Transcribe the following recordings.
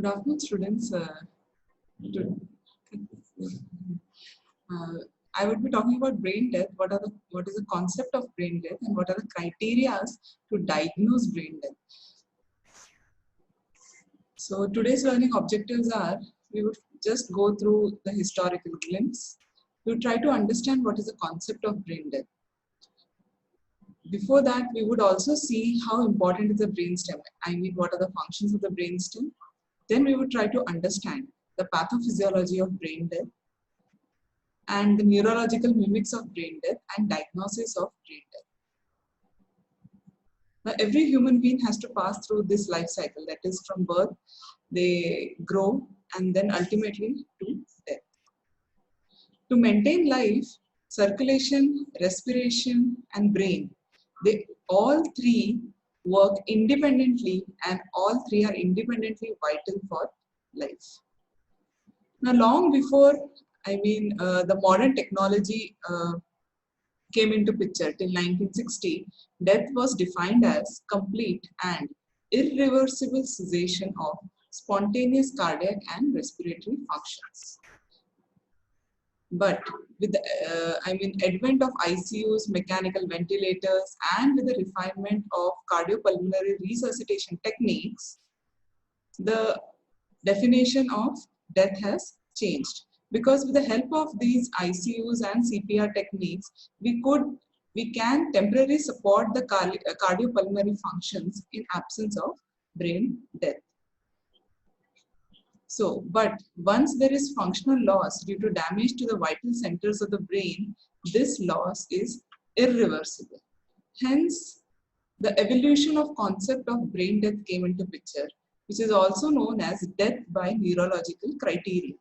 Good afternoon, students. To- uh, I would be talking about brain death. What is the concept of brain death, and what are the criteria to diagnose brain death? So today's learning objectives are: we would just go through the historical glimpse. We would try to understand what is the concept of brain death. Before that, we would also see how important is the brainstem. I mean, what are the functions of the brainstem? Then we would try to understand the pathophysiology of brain death and the neurological mimics of brain death and diagnosis of brain death. Now, every human being has to pass through this life cycle, that is from birth, they grow, and then ultimately to death. To maintain life, circulation, respiration, and brain, they all three work independently, and all three are independently vital for life. Now, long before, the modern technology came into picture till 1960, death was defined as complete and irreversible cessation of spontaneous cardiac and respiratory functions. But with the advent of ICUs, mechanical ventilators, and with the refinement of cardiopulmonary resuscitation techniques, the definition of death has changed. Because with the help of these ICUs and CPR techniques, we can temporarily support the cardiopulmonary functions in absence of brain death. So, but once there is functional loss due to damage to the vital centers of the brain, this loss is irreversible. Hence, the evolution of concept of brain death came into picture, which is also known as death by neurological criteria.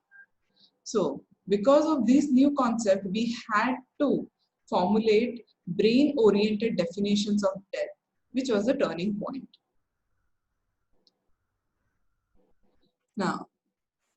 So, because of this new concept, we had to formulate brain-oriented definitions of death, which was the turning point. Now,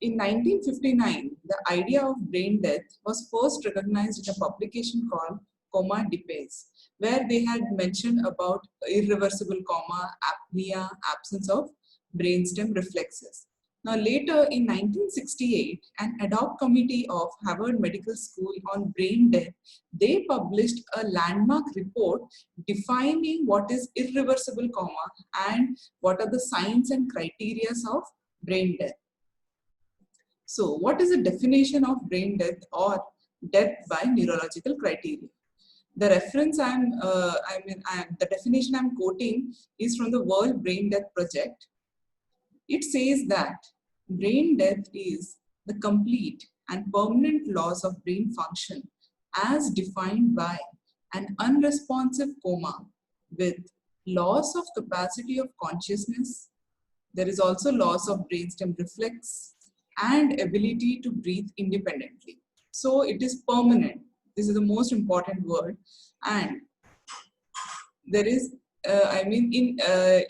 in 1959, the idea of brain death was first recognized in a publication called Coma Depes, where they had mentioned about irreversible coma, apnea, absence of brainstem reflexes. Now later in 1968, an ad hoc committee of Harvard Medical School on brain death, they published a landmark report defining what is irreversible coma and what are the signs and criteria of brain death. So what is the definition of brain death or death by neurological criteria? The reference the definition I'm quoting is from the World Brain Death Project. It says that brain death is the complete and permanent loss of brain function as defined by an unresponsive coma with loss of capacity of consciousness. There is also loss of brainstem reflex and ability to breathe independently. So it is permanent. This is the most important word. And there is,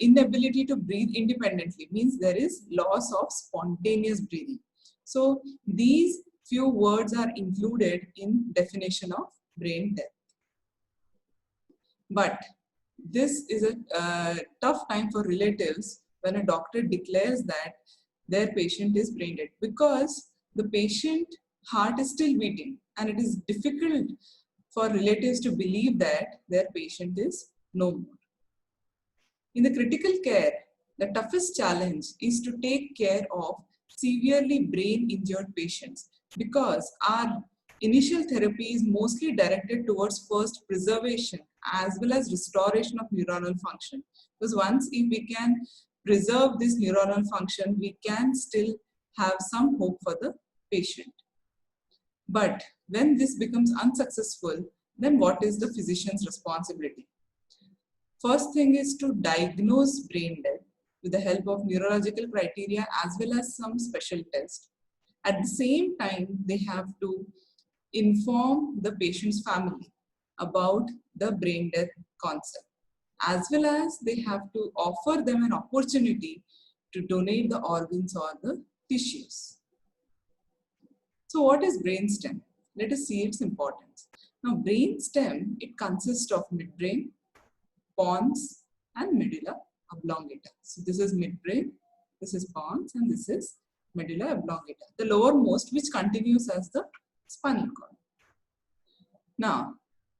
inability to breathe independently means there is loss of spontaneous breathing. So these few words are included in definition of brain death. But this is a tough time for relatives when a doctor declares that their patient is brain dead, because the patient heart is still beating and it is difficult for relatives to believe that their patient is no more. In the critical care, the toughest challenge is to take care of severely brain injured patients, because our initial therapy is mostly directed towards first preservation as well as restoration of neuronal function. Because once if we can preserve this neuronal function, we can still have some hope for the patient. But when this becomes unsuccessful, then what is the physician's responsibility? First thing is to diagnose brain death with the help of neurological criteria as well as some special tests. At the same time, they have to inform the patient's family about the brain death concept, as well as they have to offer them an opportunity to donate the organs or the tissues. So what is brainstem? Let us see its importance. Now, brainstem, it consists of midbrain, pons, and medulla oblongata. So this is midbrain, This is pons and this is medulla oblongata, the lowermost, which continues as the spinal cord. Now,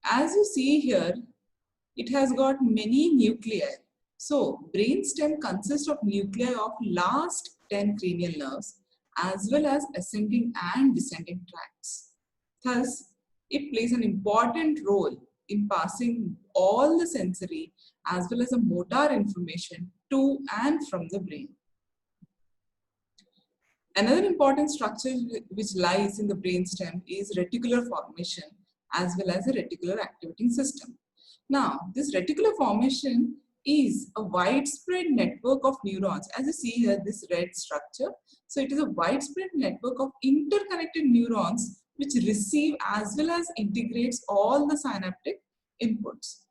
as you see here, it has got many nuclei. So, brainstem consists of nuclei of last 10 cranial nerves as well as ascending and descending tracts. Thus, it plays an important role in passing all the sensory as well as the motor information to and from the brain. Another important structure which lies in the brainstem is reticular formation as well as a reticular activating system. Now, this reticular formation is a widespread network of neurons. As you see here, this red structure. So, it is a widespread network of interconnected neurons which receive as well as integrates all the synaptic inputs.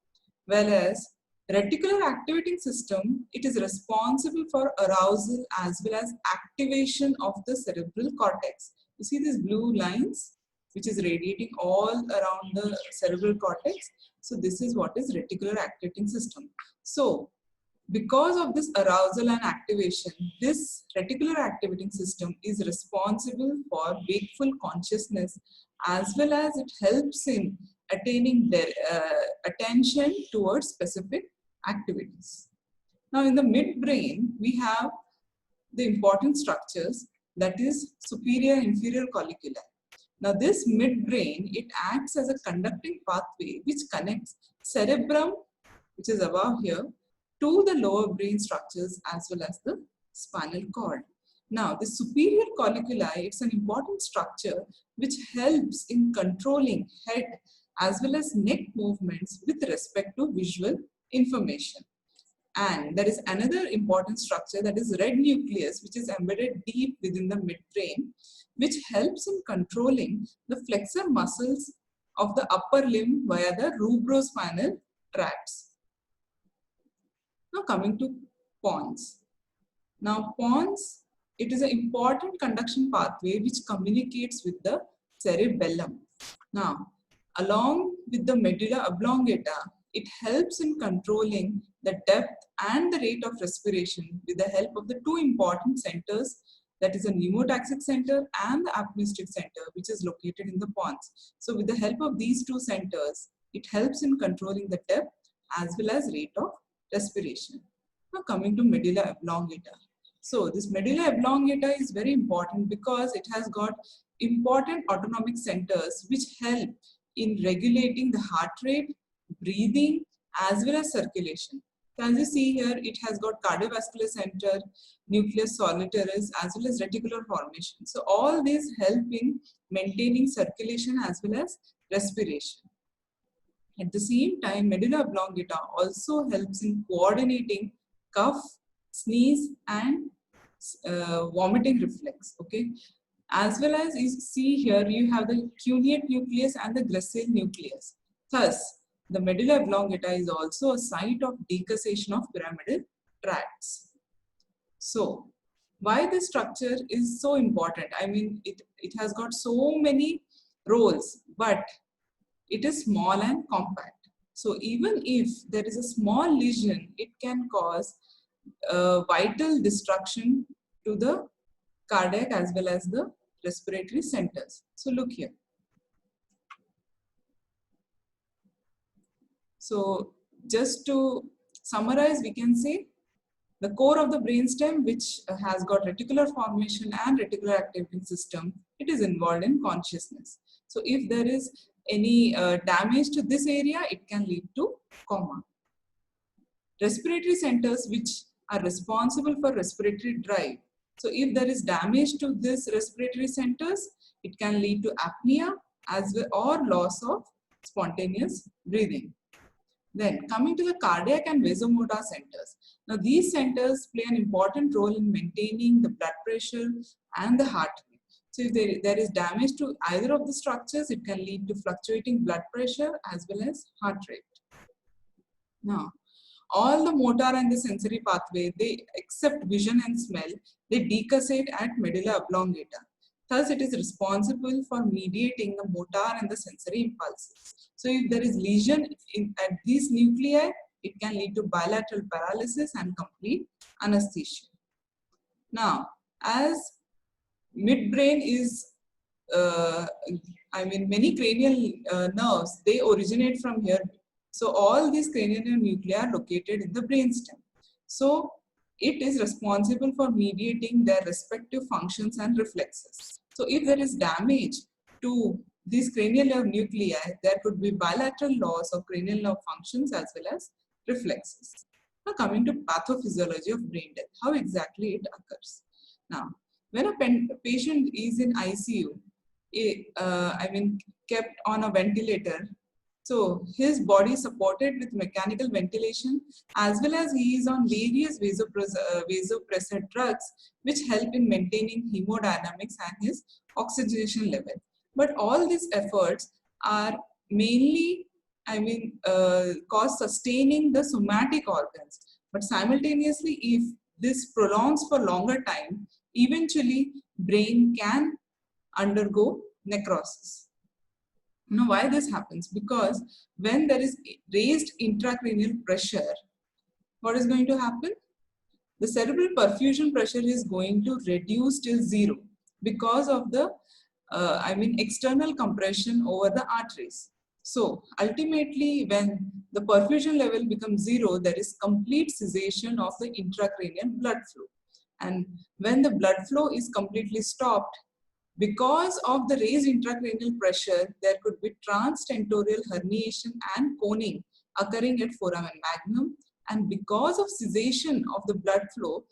Whereas reticular activating system, it is responsible for arousal as well as activation of the cerebral cortex. You see these blue lines which is radiating all around the cerebral cortex. So this is what is reticular activating system. So because of this arousal and activation, this reticular activating system is responsible for wakeful consciousness as well as it helps in attaining their attention towards specific activities. Now in the midbrain, we have the important structures, that is superior inferior colliculi. Now this midbrain, it acts as a conducting pathway which connects cerebrum, which is above here, to the lower brain structures as well as the spinal cord. Now the superior colliculi, it's an important structure which helps in controlling head as well as neck movements with respect to visual information. And there is another important structure, that is red nucleus, which is embedded deep within the midbrain, which helps in controlling the flexor muscles of the upper limb via the rubrospinal tracts. Now coming to pons. Now pons, it is an important conduction pathway which communicates with the cerebellum. Now along with the medulla oblongata, it helps in controlling the depth and the rate of respiration with the help of the two important centers, that is a pneumotaxic center and the apneustic center, which is located in the pons. So with the help of these two centers, it helps in controlling the depth as well as rate of respiration. Now coming to medulla oblongata. So this medulla oblongata is very important because it has got important autonomic centers which help in regulating the heart rate, breathing, as well as circulation. So as you see here, it has got cardiovascular center, nucleus solitarius, as well as reticular formation. So all these help in maintaining circulation as well as respiration. At the same time, medulla oblongata also helps in coordinating cough, sneeze, and vomiting reflex. Okay, as well as you see here, you have the cuneate nucleus and the gracile nucleus. Thus, the medulla oblongata is also a site of decussation of pyramidal tracts. So, why this structure is so important? I mean, it has got so many roles, but it is small and compact. So, even if there is a small lesion, it can cause vital destruction to the cardiac as well as the respiratory centers. So, look here. So just to summarize, we can say the core of the brainstem, which has got reticular formation and reticular activating system, it is involved in consciousness. So if there is any damage to this area, it can lead to coma. Respiratory centers, which are responsible for respiratory drive. So if there is damage to this respiratory centers, it can lead to apnea as well or loss of spontaneous breathing. Then coming to the cardiac and vasomotor centers. Now these centers play an important role in maintaining the blood pressure and the heart rate. So if there is damage to either of the structures, it can lead to fluctuating blood pressure as well as heart rate. Now, all the motor and the sensory pathway, they except vision and smell, they decussate at medulla oblongata. Thus, it is responsible for mediating the motor and the sensory impulses. So, if there is lesion at these nuclei, it can lead to bilateral paralysis and complete anesthesia. Now, as midbrain is, many cranial nerves, they originate from here. So all these cranial nuclei are located in the brainstem. So it is responsible for mediating their respective functions and reflexes. So if there is damage to these cranial nerve nuclei, there could be bilateral loss of cranial nerve functions as well as reflexes. Now coming to pathophysiology of brain death, how exactly it occurs. Now, when a patient is in ICU, kept on a ventilator, so his body is supported with mechanical ventilation as well as he is on various vasopressor drugs which help in maintaining hemodynamics and his oxygenation level. But all these efforts are mainly, cause sustaining the somatic organs. But simultaneously, if this prolongs for longer time, eventually brain can undergo necrosis. Now, why this happens? Because when there is raised intracranial pressure, what is going to happen? The cerebral perfusion pressure is going to reduce till zero because of the external compression over the arteries. So ultimately, when the perfusion level becomes zero, there is complete cessation of the intracranial blood flow. And when the blood flow is completely stopped, because of the raised intracranial pressure, there could be transtentorial herniation and coning occurring at foramen magnum. And because of cessation of the blood flow,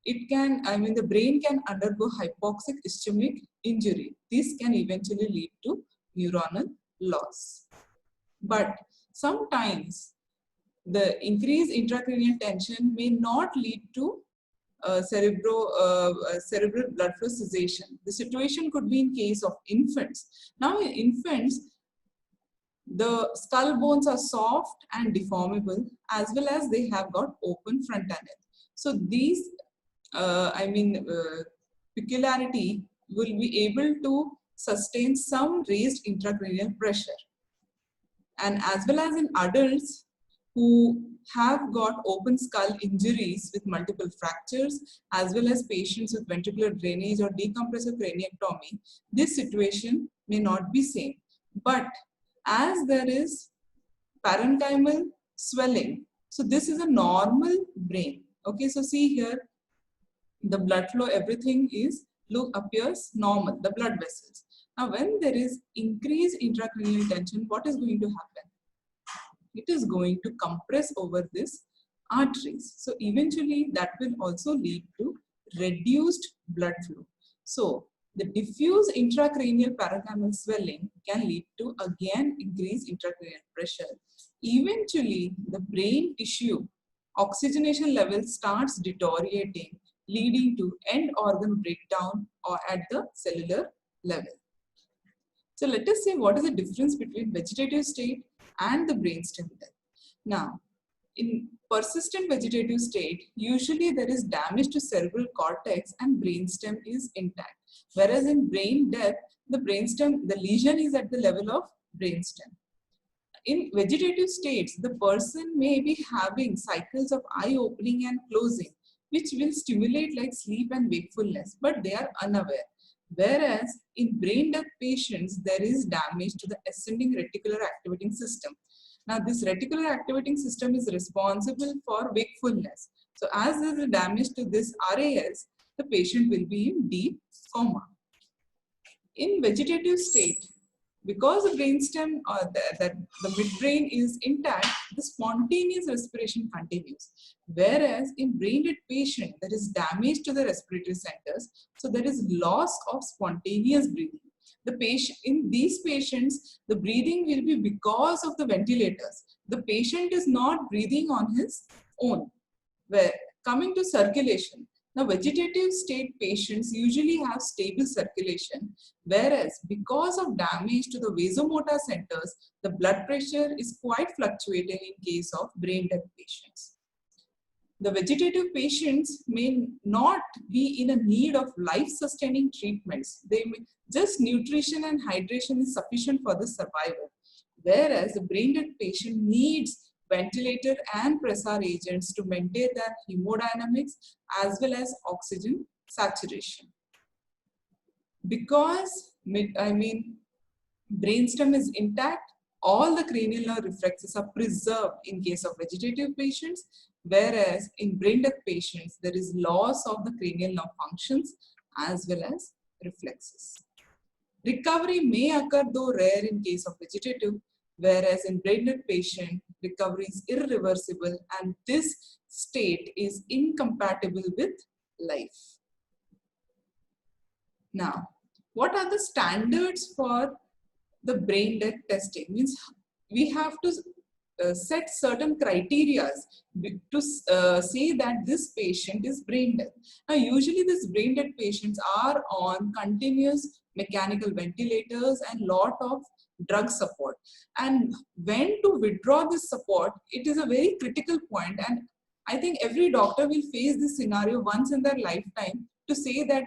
the brain can undergo hypoxic ischemic injury. This can eventually lead to neuronal loss. But sometimes the increased intracranial tension may not lead to cerebral blood flow cessation. The situation could be in case of infants. Now in infants, the skull bones are soft and deformable as well as they have got open frontanel. So these peculiarity will be able to sustain some raised intracranial pressure. And as well as in adults who have got open skull injuries with multiple fractures, as well as patients with ventricular drainage or decompressive craniectomy, this situation may not be same. But as there is parenchymal swelling, so this is a normal brain. Okay, so see here, the blood flow, everything appears normal, the blood vessels. Now, when there is increased intracranial tension, what is going to happen? It is going to compress over this arteries. So eventually that will also lead to reduced blood flow. So the diffuse intracranial parenchymal swelling can lead to again increased intracranial pressure. Eventually the brain tissue oxygenation level starts deteriorating, leading to end organ breakdown or at the cellular level. So let us say what is the difference between vegetative state and the brainstem death. Now, in persistent vegetative state, usually there is damage to cerebral cortex and brainstem is intact. Whereas in brain death, the lesion is at the level of brainstem. In vegetative states, the person may be having cycles of eye opening and closing, which will stimulate like sleep and wakefulness, but they are unaware. Whereas in brain death patients, there is damage to the ascending reticular activating system. Now, this reticular activating system is responsible for wakefulness. So, as there is damage to this RAS, the patient will be in deep coma. In vegetative state, because the brainstem or the midbrain is intact, the spontaneous respiration continues. Whereas in brain dead patient, there is damage to the respiratory centers, so there is loss of spontaneous breathing. The patient, in these patients, the breathing will be because of the ventilators. The patient is not breathing on his own. Where coming to circulation, now vegetative state patients usually have stable circulation, whereas because of damage to the vasomotor centers, the blood pressure is quite fluctuating in case of brain death patients. The vegetative patients may not be in a need of life-sustaining treatments. Just nutrition and hydration is sufficient for the survival. Whereas the brain dead patient needs ventilator and pressor agents to maintain their hemodynamics as well as oxygen saturation. Because, brainstem is intact, all the cranial nerve reflexes are preserved in case of vegetative patients, whereas in brain death patients, there is loss of the cranial nerve functions as well as reflexes. Recovery may occur, though rare, in case of vegetative, whereas in brain death patient, recovery is irreversible and this state is incompatible with life. Now, what are the standards for the brain death testing? Means we have to set certain criteria to say that this patient is brain dead. Now, usually these brain dead patients are on continuous mechanical ventilators and lot of drug support. And when to withdraw this support, it is a very critical point. And I think every doctor will face this scenario once in their lifetime to say that,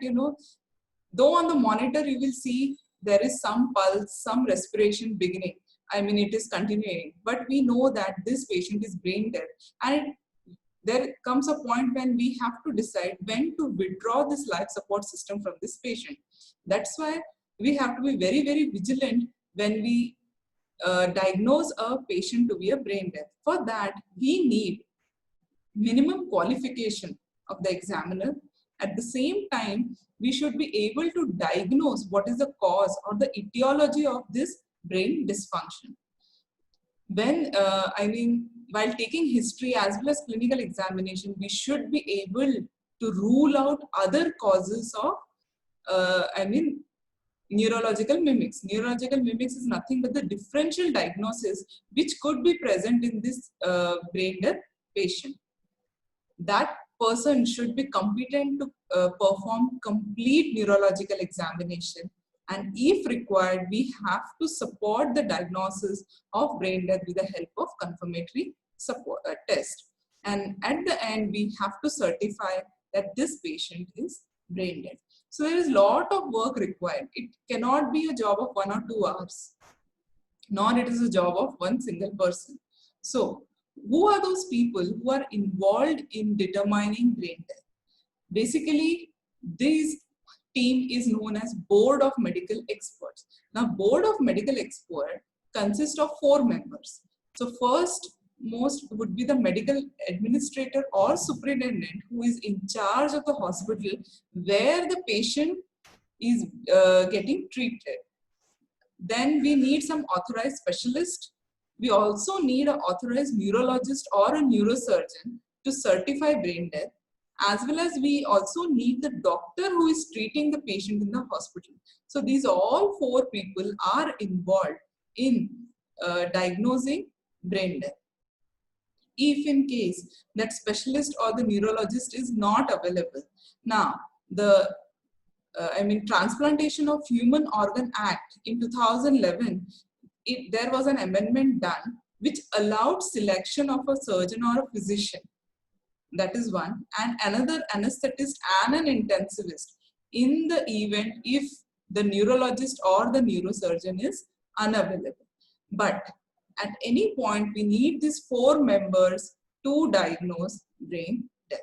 though on the monitor you will see there is some pulse, some respiration beginning. It is continuing, but we know that this patient is brain dead. And there comes a point when we have to decide when to withdraw this life support system from this patient. That's why we have to be very, very vigilant when we diagnose a patient to be a brain dead. For that, we need minimum qualification of the examiner. At the same time, we should be able to diagnose what is the cause or the etiology of this brain dysfunction. When, while taking history as well as clinical examination, we should be able to rule out other causes of, neurological mimics. Neurological mimics is nothing but the differential diagnosis which could be present in this brain death patient. That person should be competent to perform complete neurological examination, and if required, we have to support the diagnosis of brain death with the help of confirmatory support test. And at the end, we have to certify that this patient is brain dead. So there is a lot of work required. It cannot be a job of 1 or 2 hours, nor it is a job of one single person. So who are those people who are involved in determining brain death? Basically, this team is known as Board of Medical Experts. Now, Board of Medical Expert consists of 4 members. So first most would be the medical administrator or superintendent who is in charge of the hospital where the patient is getting treated. Then we need some authorized specialist. We also need an authorized neurologist or a neurosurgeon to certify brain death, as well as we also need the doctor who is treating the patient in the hospital. So these all 4 people are involved in diagnosing brain death. If in case that specialist or the neurologist is not available, now the Transplantation of Human Organ Act in 2011, there was an amendment done which allowed selection of a surgeon or a physician. That is one. And another anesthetist and an intensivist in the event if the neurologist or the neurosurgeon is unavailable. But at any point, we need these 4 members to diagnose brain death.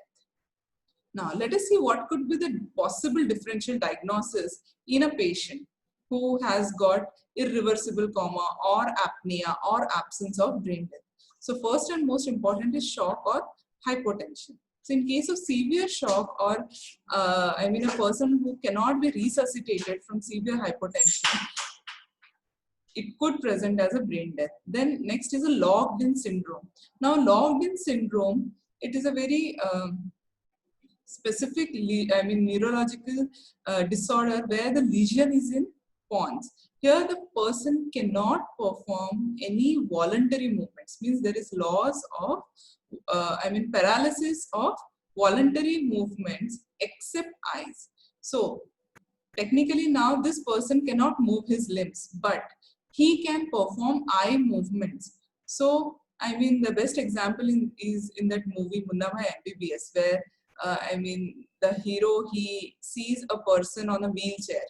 Now, let us see what could be the possible differential diagnosis in a patient who has got irreversible coma or apnea or absence of brain death. So first and most important is shock or hypotension. So in case of severe shock or a person who cannot be resuscitated from severe hypotension, it could present as a brain death. Then next is a locked-in syndrome. Now locked-in syndrome, it is a very specific neurological disorder where the lesion is in pons. Here the person cannot perform any voluntary movements, means there is loss of paralysis of voluntary movements except eyes. So technically now this person cannot move his limbs, but he can perform eye movements. So the best example is in that movie Munna Bhai MBBS, where the hero, he sees a person on a wheelchair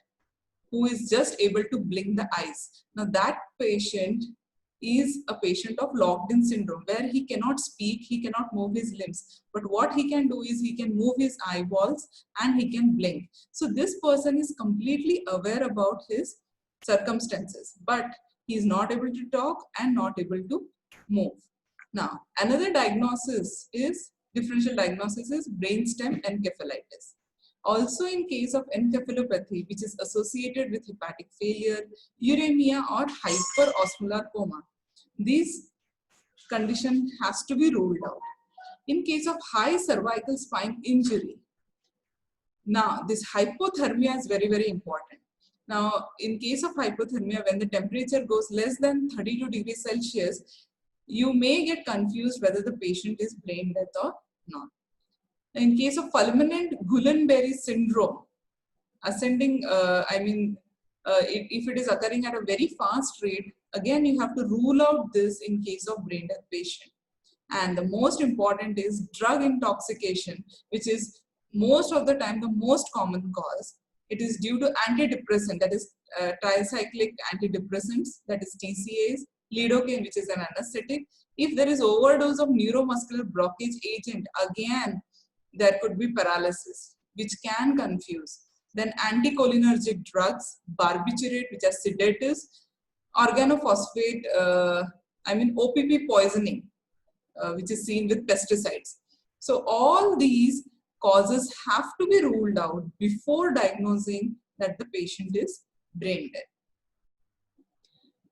who is just able to blink the eyes. Now that patient is a patient of locked-in syndrome, where he cannot speak, he cannot move his limbs. But what he can do is he can move his eyeballs and he can blink. So this person is completely aware about his circumstances, but he is not able to talk and not able to move. Now, another diagnosis is, differential diagnosis is brainstem encephalitis. Also in case of encephalopathy, which is associated with hepatic failure, uremia or hyperosmolar coma, this condition has to be ruled out. In case of high cervical spine injury, now this hypothermia is very, very important. Now, in case of hypothermia, when the temperature goes less than 32 degrees Celsius, you may get confused whether the patient is brain dead or not. In case of fulminant Guillain-Barré syndrome, ascending, if it is occurring at a very fast rate, again, you have to rule out this in case of brain death patient. And the most important is drug intoxication, which is most of the time the most common cause. It is due to antidepressant, that is tricyclic antidepressants, that is TCAs, lidocaine, which is an anesthetic. If there is overdose of neuromuscular blockage agent, again, there could be paralysis, which can confuse. Then anticholinergic drugs, barbiturate, which are sedatives, organophosphate, OPP poisoning, which is seen with pesticides. So all these causes have to be ruled out before diagnosing that the patient is brain dead.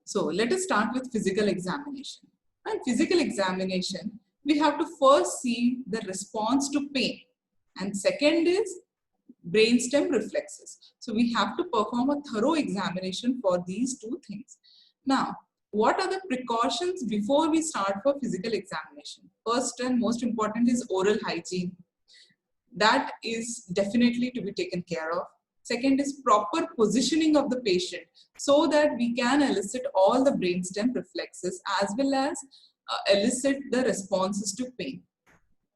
So let us start with physical examination. And physical examination, we have to first see the response to pain. And second is brainstem reflexes. So we have to perform a thorough examination for these two things. Now, what are the precautions before we start for physical examination? First and most important is oral hygiene. That is definitely to be taken care of. Second is proper positioning of the patient so that we can elicit all the brainstem reflexes as well as elicit the responses to pain.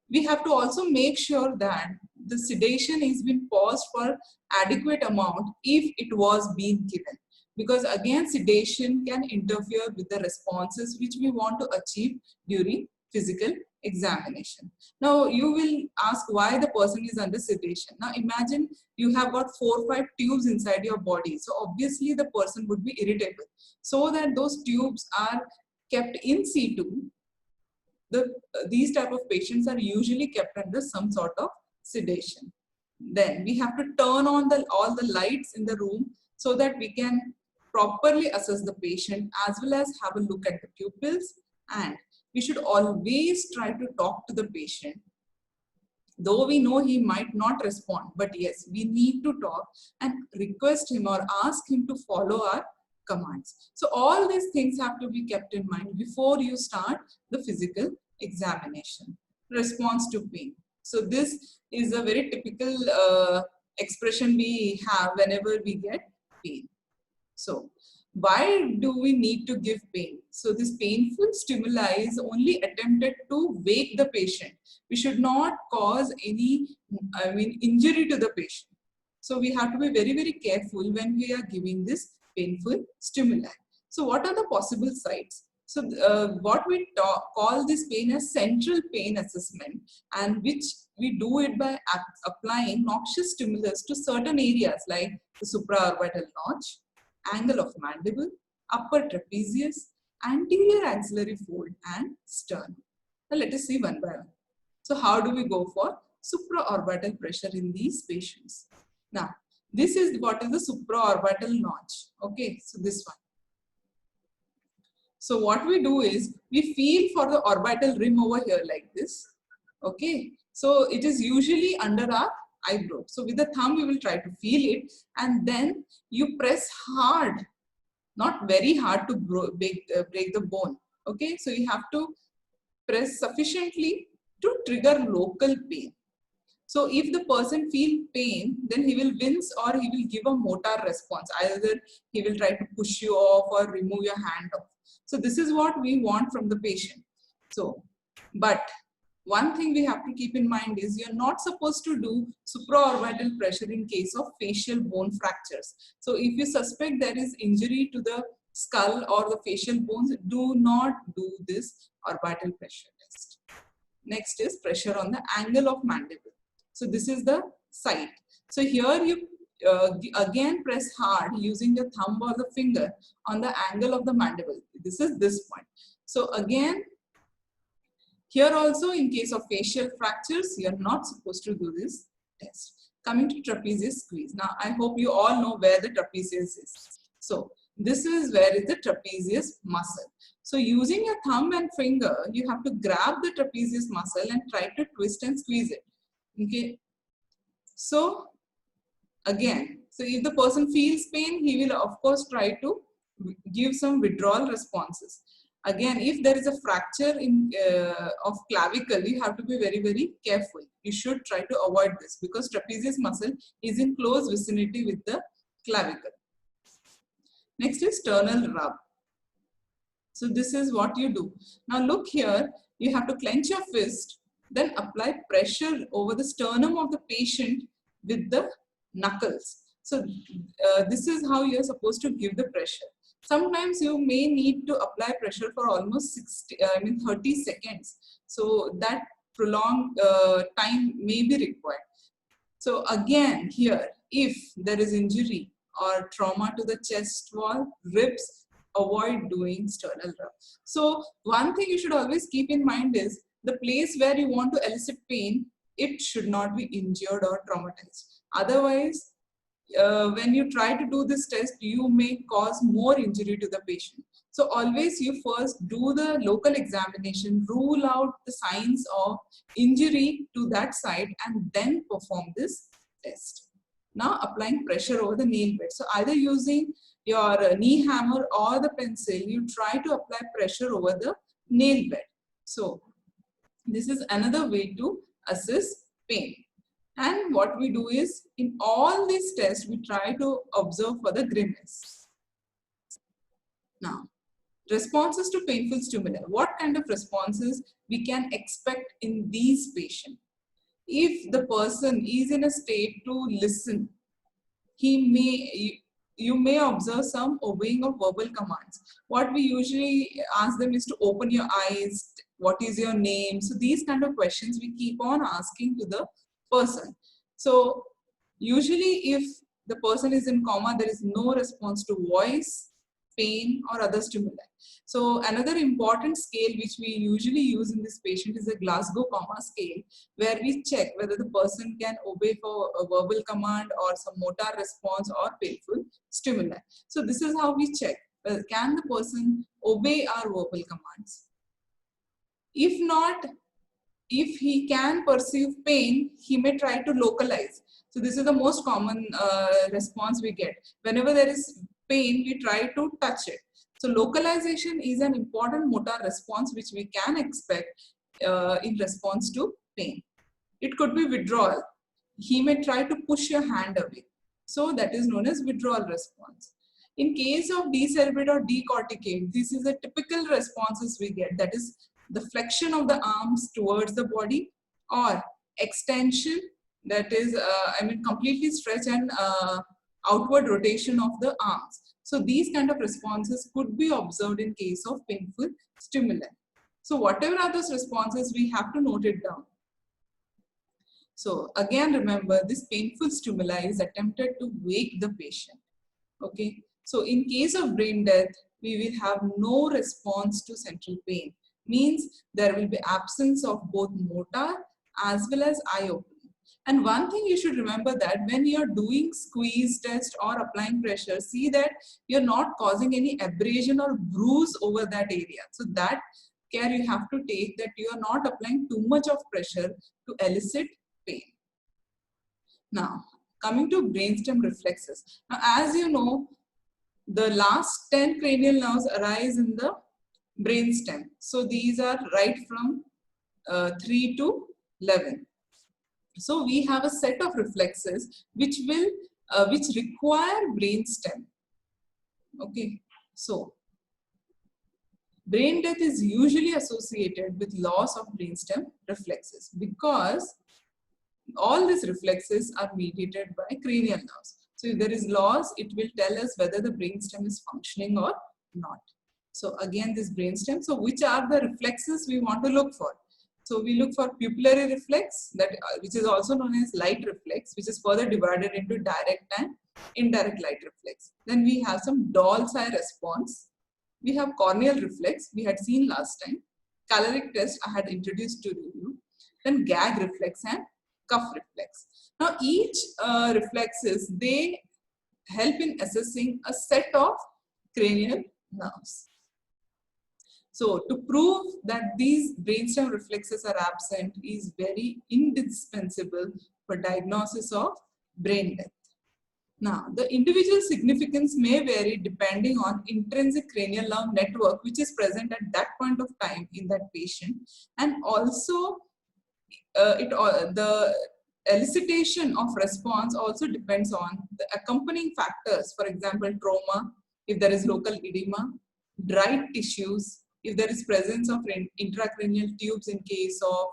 We have to also make sure that the sedation is being paused for adequate amount if it was being given. Because again, sedation can interfere with the responses which we want to achieve during physical examination. Now, you will ask why the person is under sedation. Now, imagine you have got 4 or 5 tubes inside your body. So, obviously, the person would be irritable. So that those tubes are kept in situ. These type of patients are usually kept under some sort of sedation. Then we have to turn on all the lights in the room so that we can properly assess the patient as well as have a look at the pupils. And we should always try to talk to the patient. Though we know he might not respond, but yes, we need to talk and request him or ask him to follow our commands. So all these things have to be kept in mind before you start the physical examination. Response to pain. So this is a very typical expression we have whenever we get pain. So why do we need to give pain? So this painful stimuli is only attempted to wake the patient. We should not cause any injury to the patient. So we have to be very, very careful when we are giving this painful stimuli. So what are the possible sites? So what we call this pain as central pain assessment, and which we do it by applying noxious stimulus to certain areas like the supraorbital notch, angle of mandible, upper trapezius, anterior axillary fold, and sternum. Now let us see one by one. So how do we go for supraorbital pressure in these patients? Now, this is what is the supraorbital notch. Okay, so this one. So what we do is we feel for the orbital rim over here like this. Okay, so it is usually under our eyebrow. So with the thumb, we will try to feel it, and then you press hard, not very hard to break the bone. Okay, so you have to press sufficiently to trigger local pain. So if the person feels pain, then he will wince or he will give a motor response. Either he will try to push you off or remove your hand off. So this is what we want from the patient. So, but one thing we have to keep in mind is you're not supposed to do supraorbital pressure in case of facial bone fractures. So if you suspect there is injury to the skull or the facial bones, do not do this orbital pressure test. Next is pressure on the angle of mandible. So this is the site. So here you again press hard using your thumb or the finger on the angle of the mandible. This is this point. So again, here also in case of facial fractures, you are not supposed to do this test. Coming to trapezius squeeze. Now I hope you all know where the trapezius is. So this is where is the trapezius muscle. So using your thumb and finger, you have to grab the trapezius muscle and try to twist and squeeze it. Okay. So again, so if the person feels pain, he will of course try to give some withdrawal responses. Again, if there is a fracture in of clavicle, you have to be very, very careful. You should try to avoid this because trapezius muscle is in close vicinity with the clavicle. Next is sternal rub. So this is what you do. Now look here, you have to clench your fist, then apply pressure over the sternum of the patient with the knuckles. So this is how you're supposed to give the pressure. Sometimes you may need to apply pressure for almost 30 seconds. So that prolonged time may be required. So again here, if there is injury or trauma to the chest wall, ribs, avoid doing sternal rub. So one thing you should always keep in mind is the place where you want to elicit pain, it should not be injured or traumatized. Otherwise, when you try to do this test, you may cause more injury to the patient. So always you first do the local examination, rule out the signs of injury to that site and then perform this test. Now applying pressure over the nail bed. So either using your knee hammer or the pencil, you try to apply pressure over the nail bed. So this is another way to assess pain. And what we do is, in all these tests, we try to observe for the grimace. Now, responses to painful stimuli. What kind of responses we can expect in these patients? If the person is in a state to listen, you may observe some obeying of verbal commands. What we usually ask them is to open your eyes, what is your name? So these kind of questions we keep on asking to the person. So usually if the person is in coma, there is no response to voice, pain or other stimuli. So another important scale which we usually use in this patient is a Glasgow Coma scale, where we check whether the person can obey for a verbal command or some motor response or painful stimuli. So this is how we check, can the person obey our verbal commands? If not, if he can perceive pain, he may try to localize. So this is the most common response we get. Whenever there is pain, we try to touch it. So localization is an important motor response which we can expect in response to pain. It could be withdrawal. He may try to push your hand away. So that is known as withdrawal response. In case of decerebrate or decorticate, this is the typical responses we get. That is the flexion of the arms towards the body, or extension, that is completely stretch and outward rotation of the arms. So these kind of responses could be observed in case of painful stimuli. So whatever are those responses, we have to note it down. So again, remember, this painful stimuli is attempted to wake the patient. Okay. So in case of brain death, we will have no response to central pain. Means there will be absence of both motor as well as eye opening. And one thing you should remember, that when you're doing squeeze test or applying pressure, see that you're not causing any abrasion or bruise over that area. So that care you have to take, that you are not applying too much of pressure to elicit pain. Now, coming to brainstem reflexes. Now, as you know, the last 10 cranial nerves arise in the brainstem. So these are right from 3 to 11. So we have a set of reflexes which require brainstem. Okay, so brain death is usually associated with loss of brainstem reflexes because all these reflexes are mediated by cranial nerves. So if there is loss, it will tell us whether the brainstem is functioning or not. So again, this brainstem. So which are the reflexes we want to look for? So we look for pupillary reflex, that which is also known as light reflex, which is further divided into direct and indirect light reflex. Then we have some doll's eye response. We have corneal reflex, we had seen last time. Caloric test I had introduced to you. Then gag reflex and cuff reflex. Now each reflexes, they help in assessing a set of cranial nerves. So to prove that these brainstem reflexes are absent is very indispensable for diagnosis of brain death. Now, the individual significance may vary depending on intrinsic cranial nerve network which is present at that point of time in that patient, and also the elicitation of response also depends on the accompanying factors. For example, trauma, if there is local edema, dried tissues, if there is presence of intracranial tubes in case of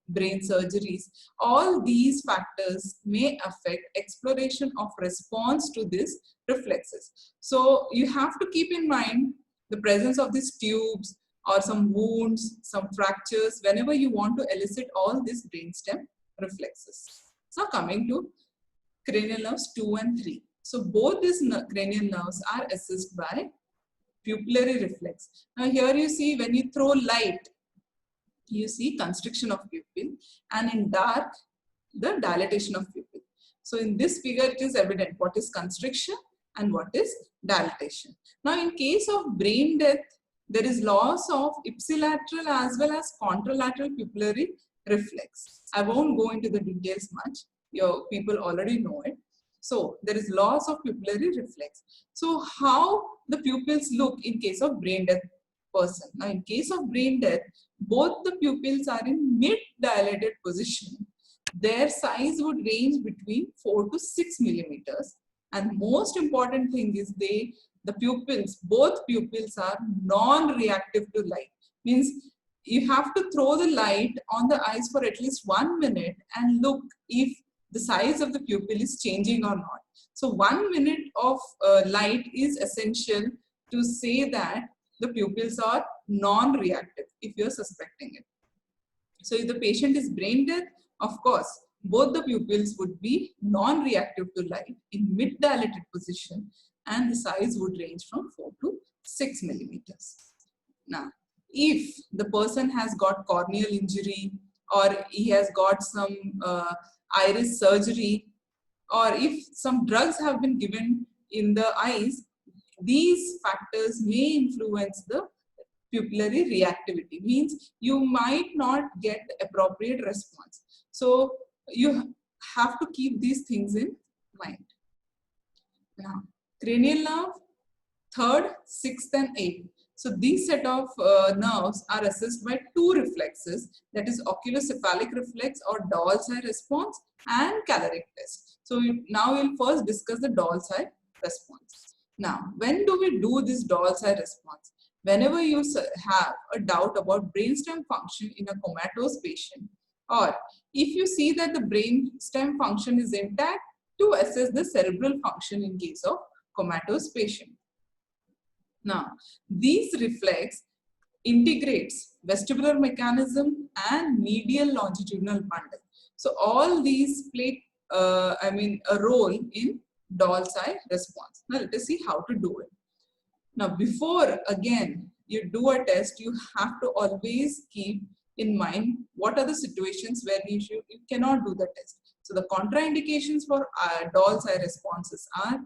brain surgeries. All these factors may affect exploration of response to these reflexes. So you have to keep in mind the presence of these tubes or some wounds, some fractures, whenever you want to elicit all these brainstem reflexes. Now coming to cranial nerves 2 and 3. So both these cranial nerves are assessed by pupillary reflex. Now here you see when you throw light, you see constriction of pupil, and in dark, the dilatation of pupil. So in this figure, it is evident what is constriction and what is dilatation. Now in case of brain death, there is loss of ipsilateral as well as contralateral pupillary reflex. I won't go into the details much. Your people already know it. So there is loss of pupillary reflex. So how the pupils look in case of brain death person? Now in case of brain death, both the pupils are in mid-dilated position. Their size would range between 4 to 6 millimeters. And most important thing is both pupils are non-reactive to light. Means you have to throw the light on the eyes for at least 1 minute and look if the size of the pupil is changing or not. So 1 minute of light is essential to say that the pupils are non-reactive if you're suspecting it. So if the patient is brain dead, of course, both the pupils would be non-reactive to light in mid-dilated position, and the size would range from 4 to 6 millimeters. Now, if the person has got corneal injury, or he has got some iris surgery, or if some drugs have been given in the eyes, these factors may influence the pupillary reactivity. Means you might not get the appropriate response. So you have to keep these things in mind. Now, cranial nerve, 3rd, 6th and 8th. So these set of nerves are assessed by 2 reflexes, that is oculocephalic reflex or doll's eye response and caloric test. So now we'll first discuss the doll's eye response. Now, when do we do this doll's eye response? Whenever you have a doubt about brainstem function in a comatose patient, or if you see that the brainstem function is intact, to assess the cerebral function in case of comatose patient. Now, these reflex integrates vestibular mechanism and medial longitudinal bundle. So all these play a role in doll's eye response. Now let us see how to do it. Now before again you do a test, you have to always keep in mind what are the situations where you cannot do the test. So the contraindications for doll's eye responses are: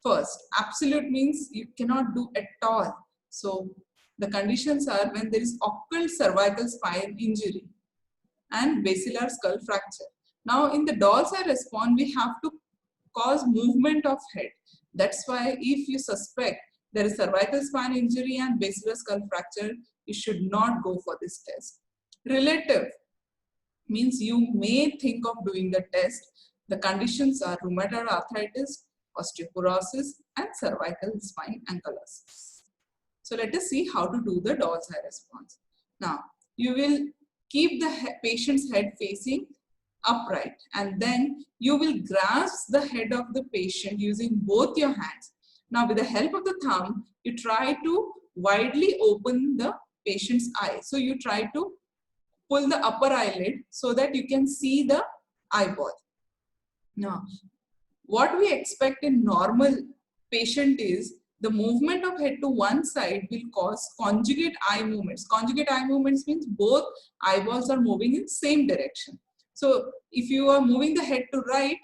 first, absolute means you cannot do at all. So the conditions are when there is occult cervical spine injury and basilar skull fracture. Now in the doll's eye response, we have to cause movement of head. That's why if you suspect there is cervical spine injury and basilar skull fracture, you should not go for this test. Relative means you may think of doing the test. The conditions are rheumatoid arthritis, osteoporosis, and cervical spine ankylosis. So let us see how to do the doll's eye response. Now, you will keep the patient's head facing upright, and then you will grasp the head of the patient using both your hands. Now, with the help of the thumb, you try to widely open the patient's eye. So you try to pull the upper eyelid so that you can see the eyeball. Now, what we expect in normal patient is the movement of head to one side will cause conjugate eye movements. Conjugate eye movements means both eyeballs are moving in same direction. So if you are moving the head to right,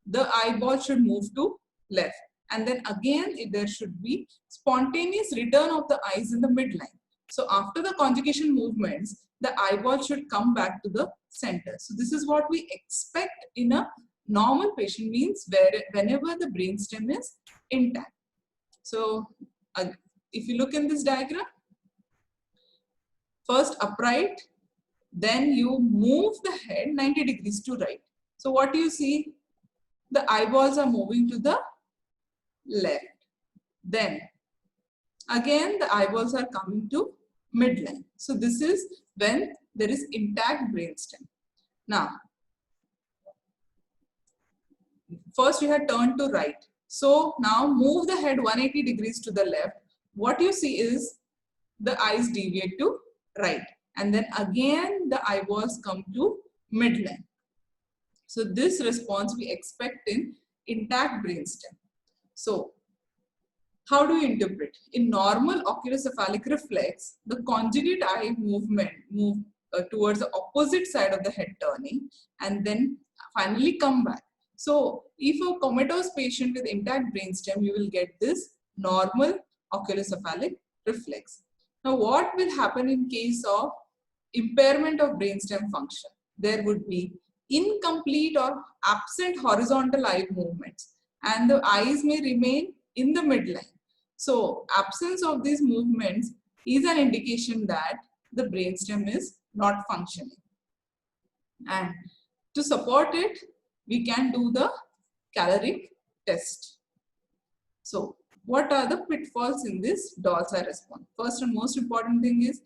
the eyeball should move to left. And then again, there should be spontaneous return of the eyes in the midline. So after the conjugation movements, the eyeball should come back to the center. So this is what we expect in a normal patient, means whenever the brainstem is intact. So if you look in this diagram, first upright, then you move the head 90 degrees to right. So what do you see? The eyeballs are moving to the left. Then again the eyeballs are coming to midline. So this is when there is intact brainstem. Now, first you had turned to right. So now move the head 180 degrees to the left. What you see is the eyes deviate to right. And then again the eyeballs come to midline. So this response we expect in intact brainstem. So how do you interpret? In normal oculocephalic reflex, the conjugate eye movement move towards the opposite side of the head turning and then finally come back. So if a comatose patient with intact brainstem, you will get this normal oculocephalic reflex. Now what will happen in case of impairment of brainstem function? There would be incomplete or absent horizontal eye movements and the eyes may remain in the midline. So absence of these movements is an indication that the brainstem is not functioning. And to support it, we can do the caloric test. So what are the pitfalls in this doll's eye response? First and most important thing is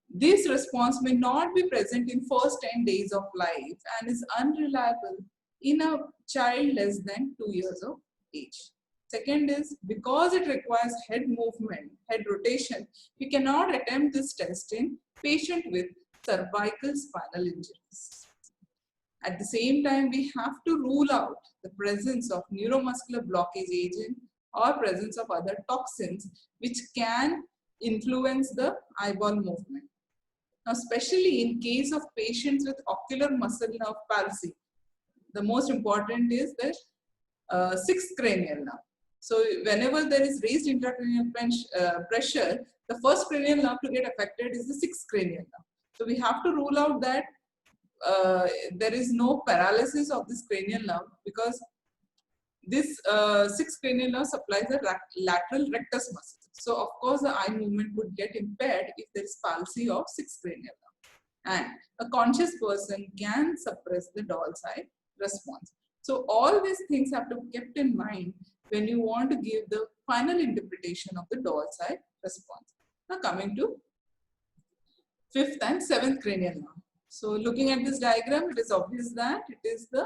this response may not be present in first 10 days of life and is unreliable in a child less than 2 years of age. Second is because it requires head movement, head rotation, we cannot attempt this test in patient with cervical spinal injuries. At the same time, we have to rule out the presence of neuromuscular blockage agent or presence of other toxins which can influence the eyeball movement. Now, especially in case of patients with ocular muscle nerve palsy, the most important is the sixth cranial nerve. So whenever there is raised intracranial pressure, the first cranial nerve to get affected is the sixth cranial nerve. So we have to rule out that there is no paralysis of this cranial nerve because this sixth cranial nerve supplies the lateral rectus muscle. So of course the eye movement would get impaired if there is palsy of sixth cranial nerve. And a conscious person can suppress the doll's eye response. So all these things have to be kept in mind when you want to give the final interpretation of the doll's eye response. Now coming to fifth and seventh cranial nerve. So looking at this diagram, it is obvious that it is the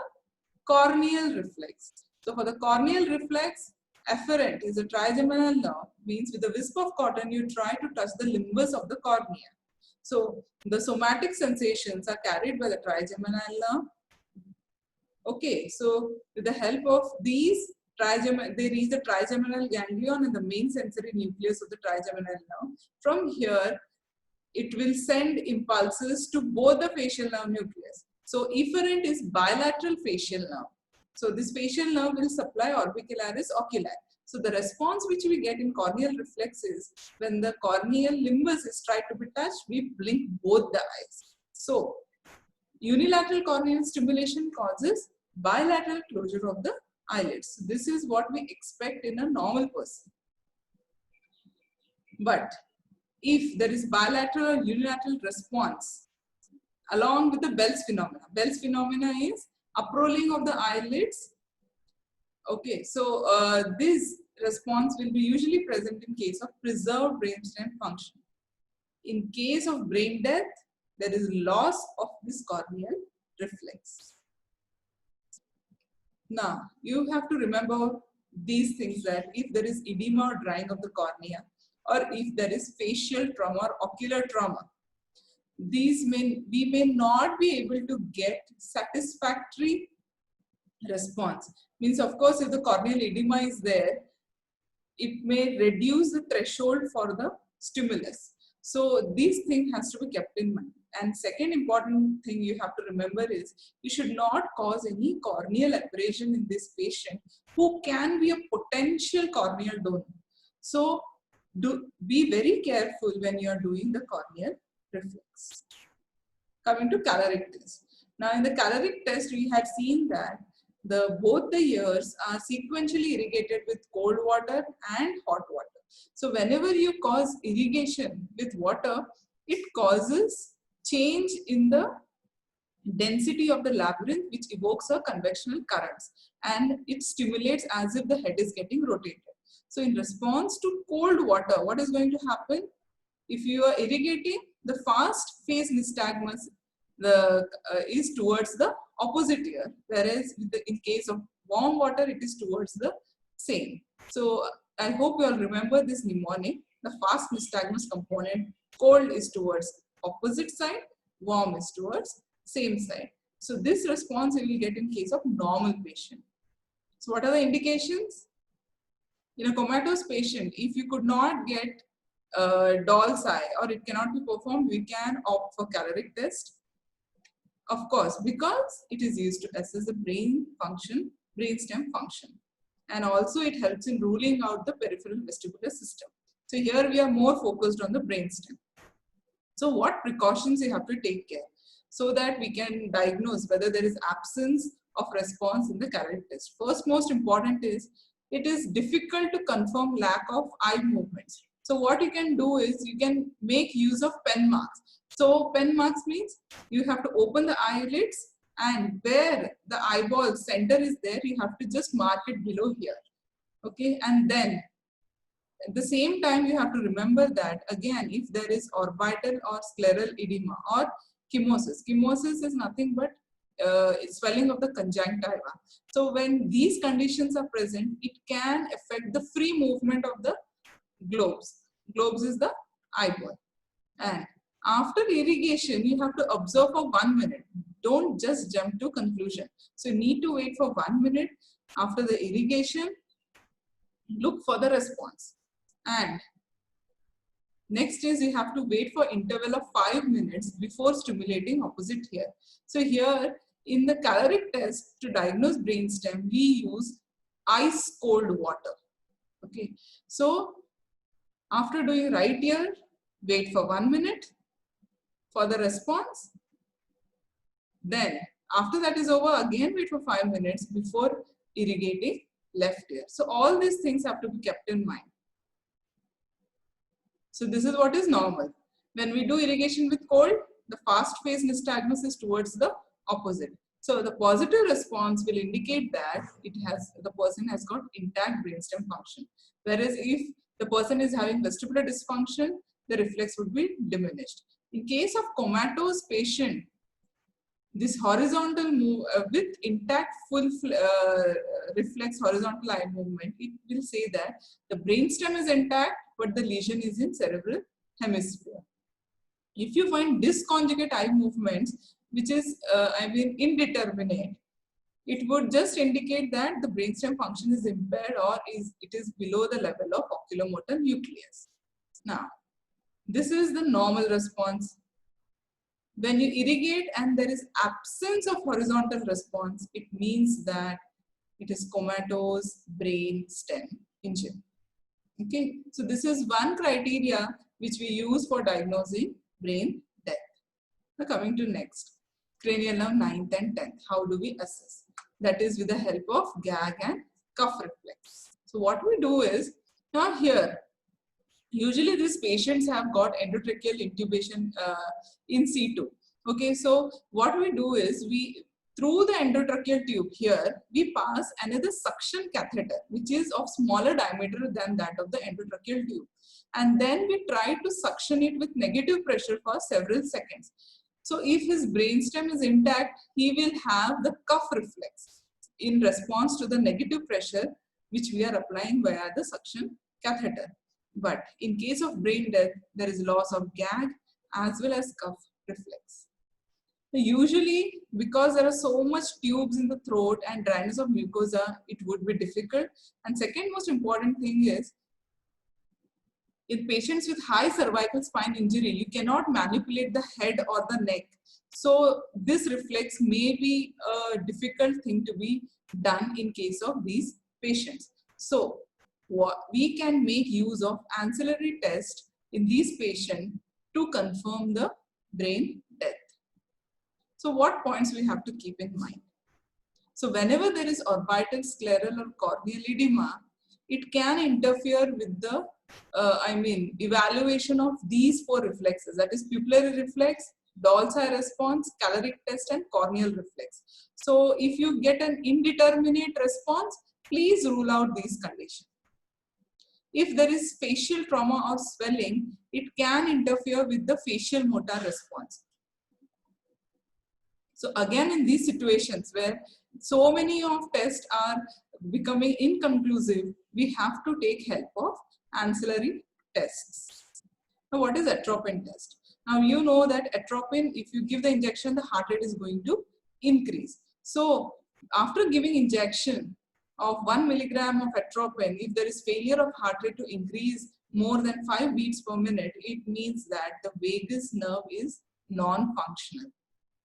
corneal reflex. So for the corneal reflex, afferent is a trigeminal nerve, means with a wisp of cotton you try to touch the limbus of the cornea. So the somatic sensations are carried by the trigeminal nerve. Okay, so with the help of these they reach the trigeminal ganglion and the main sensory nucleus of the trigeminal nerve. From here, it will send impulses to both the facial nerve nucleus. So efferent is bilateral facial nerve. So this facial nerve will supply orbicularis oculi. So the response which we get in corneal reflex is when the corneal limbus is tried to be touched, we blink both the eyes. So unilateral corneal stimulation causes bilateral closure of the eyelids. So this is what we expect in a normal person. But if there is bilateral or unilateral response along with the Bell's phenomena is uprolling of the eyelids. Okay, so this response will be usually present in case of preserved brainstem function. In case of brain death, there is loss of this corneal reflex. Now, you have to remember these things, that if there is edema or drying of the cornea, or if there is facial trauma or ocular trauma, we may not be able to get satisfactory response. Means, of course, if the corneal edema is there, it may reduce the threshold for the stimulus. So these things has to be kept in mind. And second important thing you have to remember is you should not cause any corneal abrasion in this patient who can be a potential corneal donor. So be very careful when you are doing the corneal reflex. Coming to caloric test. Now in the caloric test, we had seen that both the ears are sequentially irrigated with cold water and hot water. So whenever you cause irrigation with water, it causes change in the density of the labyrinth, which evokes a convectional currents, and it stimulates as if the head is getting rotated. So in response to cold water, what is going to happen? If you are irrigating, the fast phase nystagmus is towards the opposite ear, whereas in case of warm water, it is towards the same. So I hope you all remember this mnemonic. The fast nystagmus component, cold is towards opposite side, warm is towards same side. So this response you will get in case of normal patient. So what are the indications? In a comatose patient, if you could not get doll's eye or it cannot be performed, we can opt for caloric test. Of course, because it is used to assess the brain function, brainstem function. And also it helps in ruling out the peripheral vestibular system. So here we are more focused on the brainstem. So what precautions you have to take care so that we can diagnose whether there is absence of response in the caloric test. First, most important is it is difficult to confirm lack of eye movements. So what you can do is you can make use of pen marks. So pen marks means you have to open the eyelids, and where the eyeball center is there, you have to just mark it below here. Okay, and then at the same time you have to remember that again, if there is orbital or scleral edema or chemosis. Chemosis is nothing but swelling of the conjunctiva. So when these conditions are present, it can affect the free movement of the globes. Globes is the eyeball. And after irrigation, you have to observe for 1 minute. Don't just jump to conclusion. So you need to wait for 1 minute after the irrigation. Look for the response. And next is you have to wait for interval of 5 minutes before stimulating opposite ear. So here in the caloric test to diagnose brainstem, we use ice cold water. Okay. So after doing right ear, wait for 1 minute for the response. Then after that is over, again wait for 5 minutes before irrigating left ear. So all these things have to be kept in mind. So this is what is normal. When we do irrigation with cold, the fast phase nystagmus is towards the opposite. So the positive response will indicate that the person has got intact brainstem function. Whereas if the person is having vestibular dysfunction, the reflex would be diminished. In case of comatose patient, this horizontal move with intact full reflex horizontal eye movement, it will say that the brainstem is intact, but the lesion is in cerebral hemisphere. If you find disconjugate eye movements, which is indeterminate, it would just indicate that the brainstem function is impaired or it is below the level of oculomotor nucleus. Now, this is the normal response. When you irrigate and there is absence of horizontal response, it means that it is comatose brain stem injury. Okay, so this is one criteria which we use for diagnosing brain death. Now coming to next, cranial nerve 9th and 10th. How do we assess? That is with the help of gag and cuff reflex. So what we do is, now here, usually these patients have got endotracheal intubation in situ. Okay, so what we do is through the endotracheal tube here, we pass another suction catheter, which is of smaller diameter than that of the endotracheal tube. And then we try to suction it with negative pressure for several seconds. So if his brainstem is intact, he will have the cuff reflex. In response to the negative pressure, which we are applying via the suction catheter. But in case of brain death, there is loss of gag as well as cough reflex. Usually, because there are so much tubes in the throat and dryness of mucosa, it would be difficult. And second most important thing is, in patients with high cervical spine injury, you cannot manipulate the head or the neck. So this reflex may be a difficult thing to be done in case of these patients. So we can make use of ancillary test in these patients to confirm the brain death. So what points we have to keep in mind? So whenever there is orbital, scleral or corneal edema, it can interfere with the evaluation of these four reflexes, that is pupillary reflex, Dawes-Eye response, caloric test and corneal reflex. So if you get an indeterminate response, please rule out these conditions. If there is facial trauma or swelling, it can interfere with the facial motor response. So again, in these situations where so many of tests are becoming inconclusive, we have to take help of ancillary tests. Now, what is atropine test? Now, you know that atropine, if you give the injection, the heart rate is going to increase. So after giving injection of 1 milligram of atropine, if there is failure of heart rate to increase more than 5 beats per minute, it means that the vagus nerve is non-functional.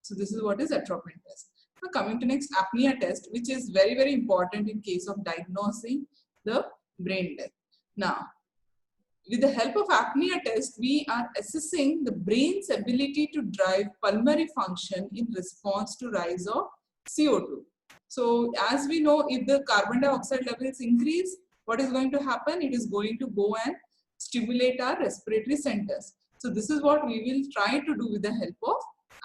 So this is what is atropine test. Now coming to next, apnea test, which is very, very important in case of diagnosing the brain death. Now, with the help of apnea test, we are assessing the brain's ability to drive pulmonary function in response to rise of CO2. So as we know, if the carbon dioxide levels increase, what is going to happen? It is going to go and stimulate our respiratory centers. So this is what we will try to do with the help of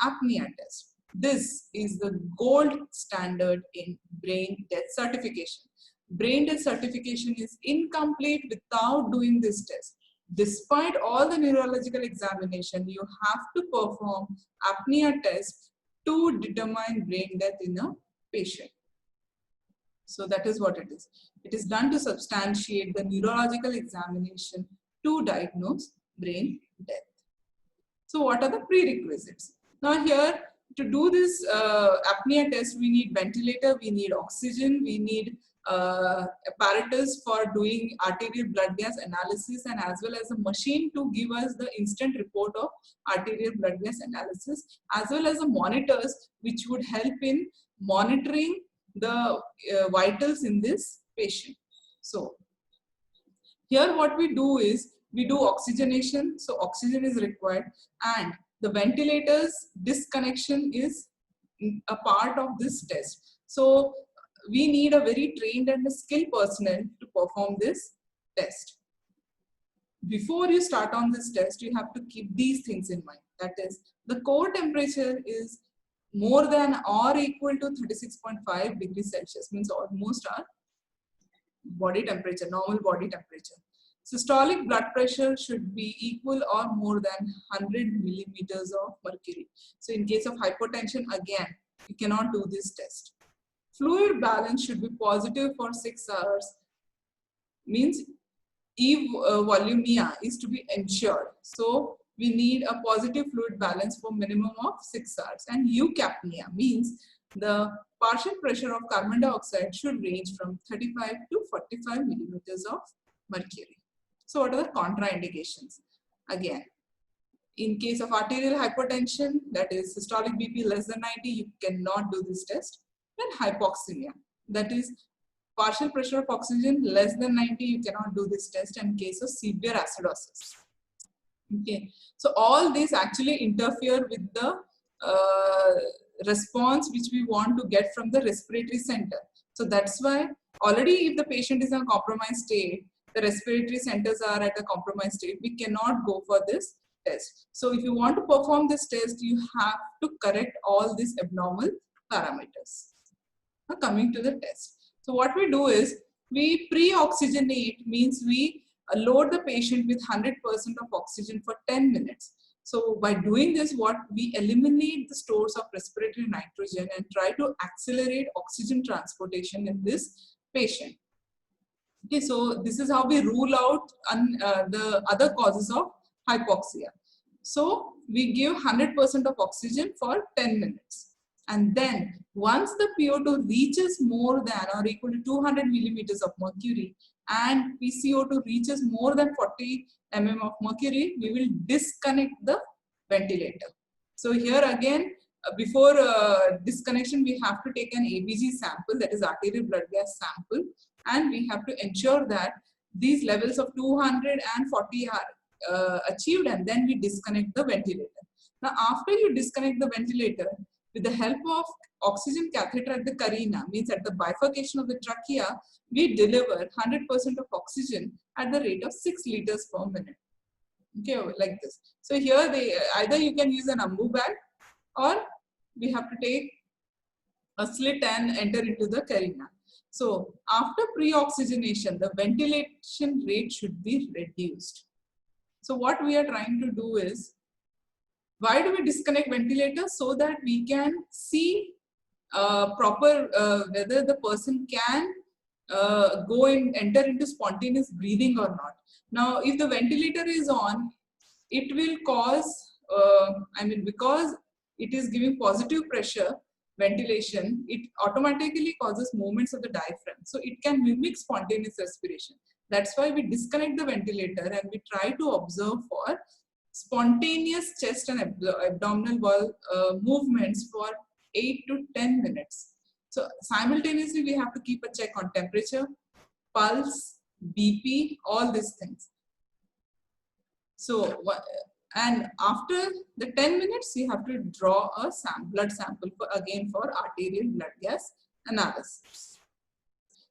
apnea test. This is the gold standard in brain death certification. Brain death certification is incomplete without doing this test. Despite all the neurological examination, you have to perform apnea test to determine brain death in a patient. So that is what it is. It is done to substantiate the neurological examination to diagnose brain death. So what are the prerequisites? Now here, to do this apnea test, we need ventilator, we need oxygen, we need apparatus for doing arterial blood gas analysis, and as well as a machine to give us the instant report of arterial blood gas analysis, as well as the monitors which would help in monitoring the vitals in this patient. So here what we do is, we do oxygenation, so oxygen is required, and the ventilator's disconnection is a part of this test. So we need a very trained and skilled personnel to perform this test. Before you start on this test, you have to keep these things in mind. That is, the core temperature is more than or equal to 36.5 degrees Celsius, means almost our body temperature, normal body temperature. Systolic blood pressure should be equal or more than 100 millimeters of mercury. So in case of hypotension, again, you cannot do this test. Fluid balance should be positive for 6 hours, means volumia is to be ensured. So we need a positive fluid balance for minimum of 6 hours. And eucapnia means the partial pressure of carbon dioxide should range from 35 to 45 millimeters of mercury. So what are the contraindications? Again, in case of arterial hypertension, that is systolic BP less than 90, you cannot do this test. Then hypoxemia, that is partial pressure of oxygen less than 90, you cannot do this test in case of severe acidosis. Okay, so all these actually interfere with the response which we want to get from the respiratory center. So that's why already if the patient is in a compromised state, the respiratory centers are at a compromised state, we cannot go for this test. So if you want to perform this test, you have to correct all these abnormal parameters. Now coming to the test. So what we do is, we pre-oxygenate, means we load the patient with 100% of oxygen for 10 minutes. So by doing this, what we eliminate the stores of respiratory nitrogen and try to accelerate oxygen transportation in this patient. Okay, so this is how we rule out the other causes of hypoxia. So we give 100% of oxygen for 10 minutes. And then once the PO2 reaches more than or equal to 200 millimeters of mercury and PCO2 reaches more than 40 mm of mercury, we will disconnect the ventilator. So here again, before disconnection, we have to take an ABG sample, that is arterial blood gas sample, and we have to ensure that these levels of 240 are achieved, and then we disconnect the ventilator. Now, after you disconnect the ventilator, with the help of oxygen catheter at the carina, means at the bifurcation of the trachea, we deliver 100% of oxygen at the rate of 6 liters per minute. Okay, like this. So here they either you can use an ambu bag, or we have to take a slit and enter into the carina. So after pre-oxygenation, the ventilation rate should be reduced. So what we are trying to do is, why do we disconnect ventilator? So that we can see proper whether the person can go and enter into spontaneous breathing or not. Now, if the ventilator is on, it will cause, because it is giving positive pressure ventilation, it automatically causes movements of the diaphragm. So it can mimic spontaneous respiration. That's why we disconnect the ventilator and we try to observe for spontaneous chest and abdominal wall movements for 8 to 10 minutes. So simultaneously, we have to keep a check on temperature, pulse, BP, all these things. So, and after the 10 minutes, you have to draw a blood sample for arterial blood gas analysis.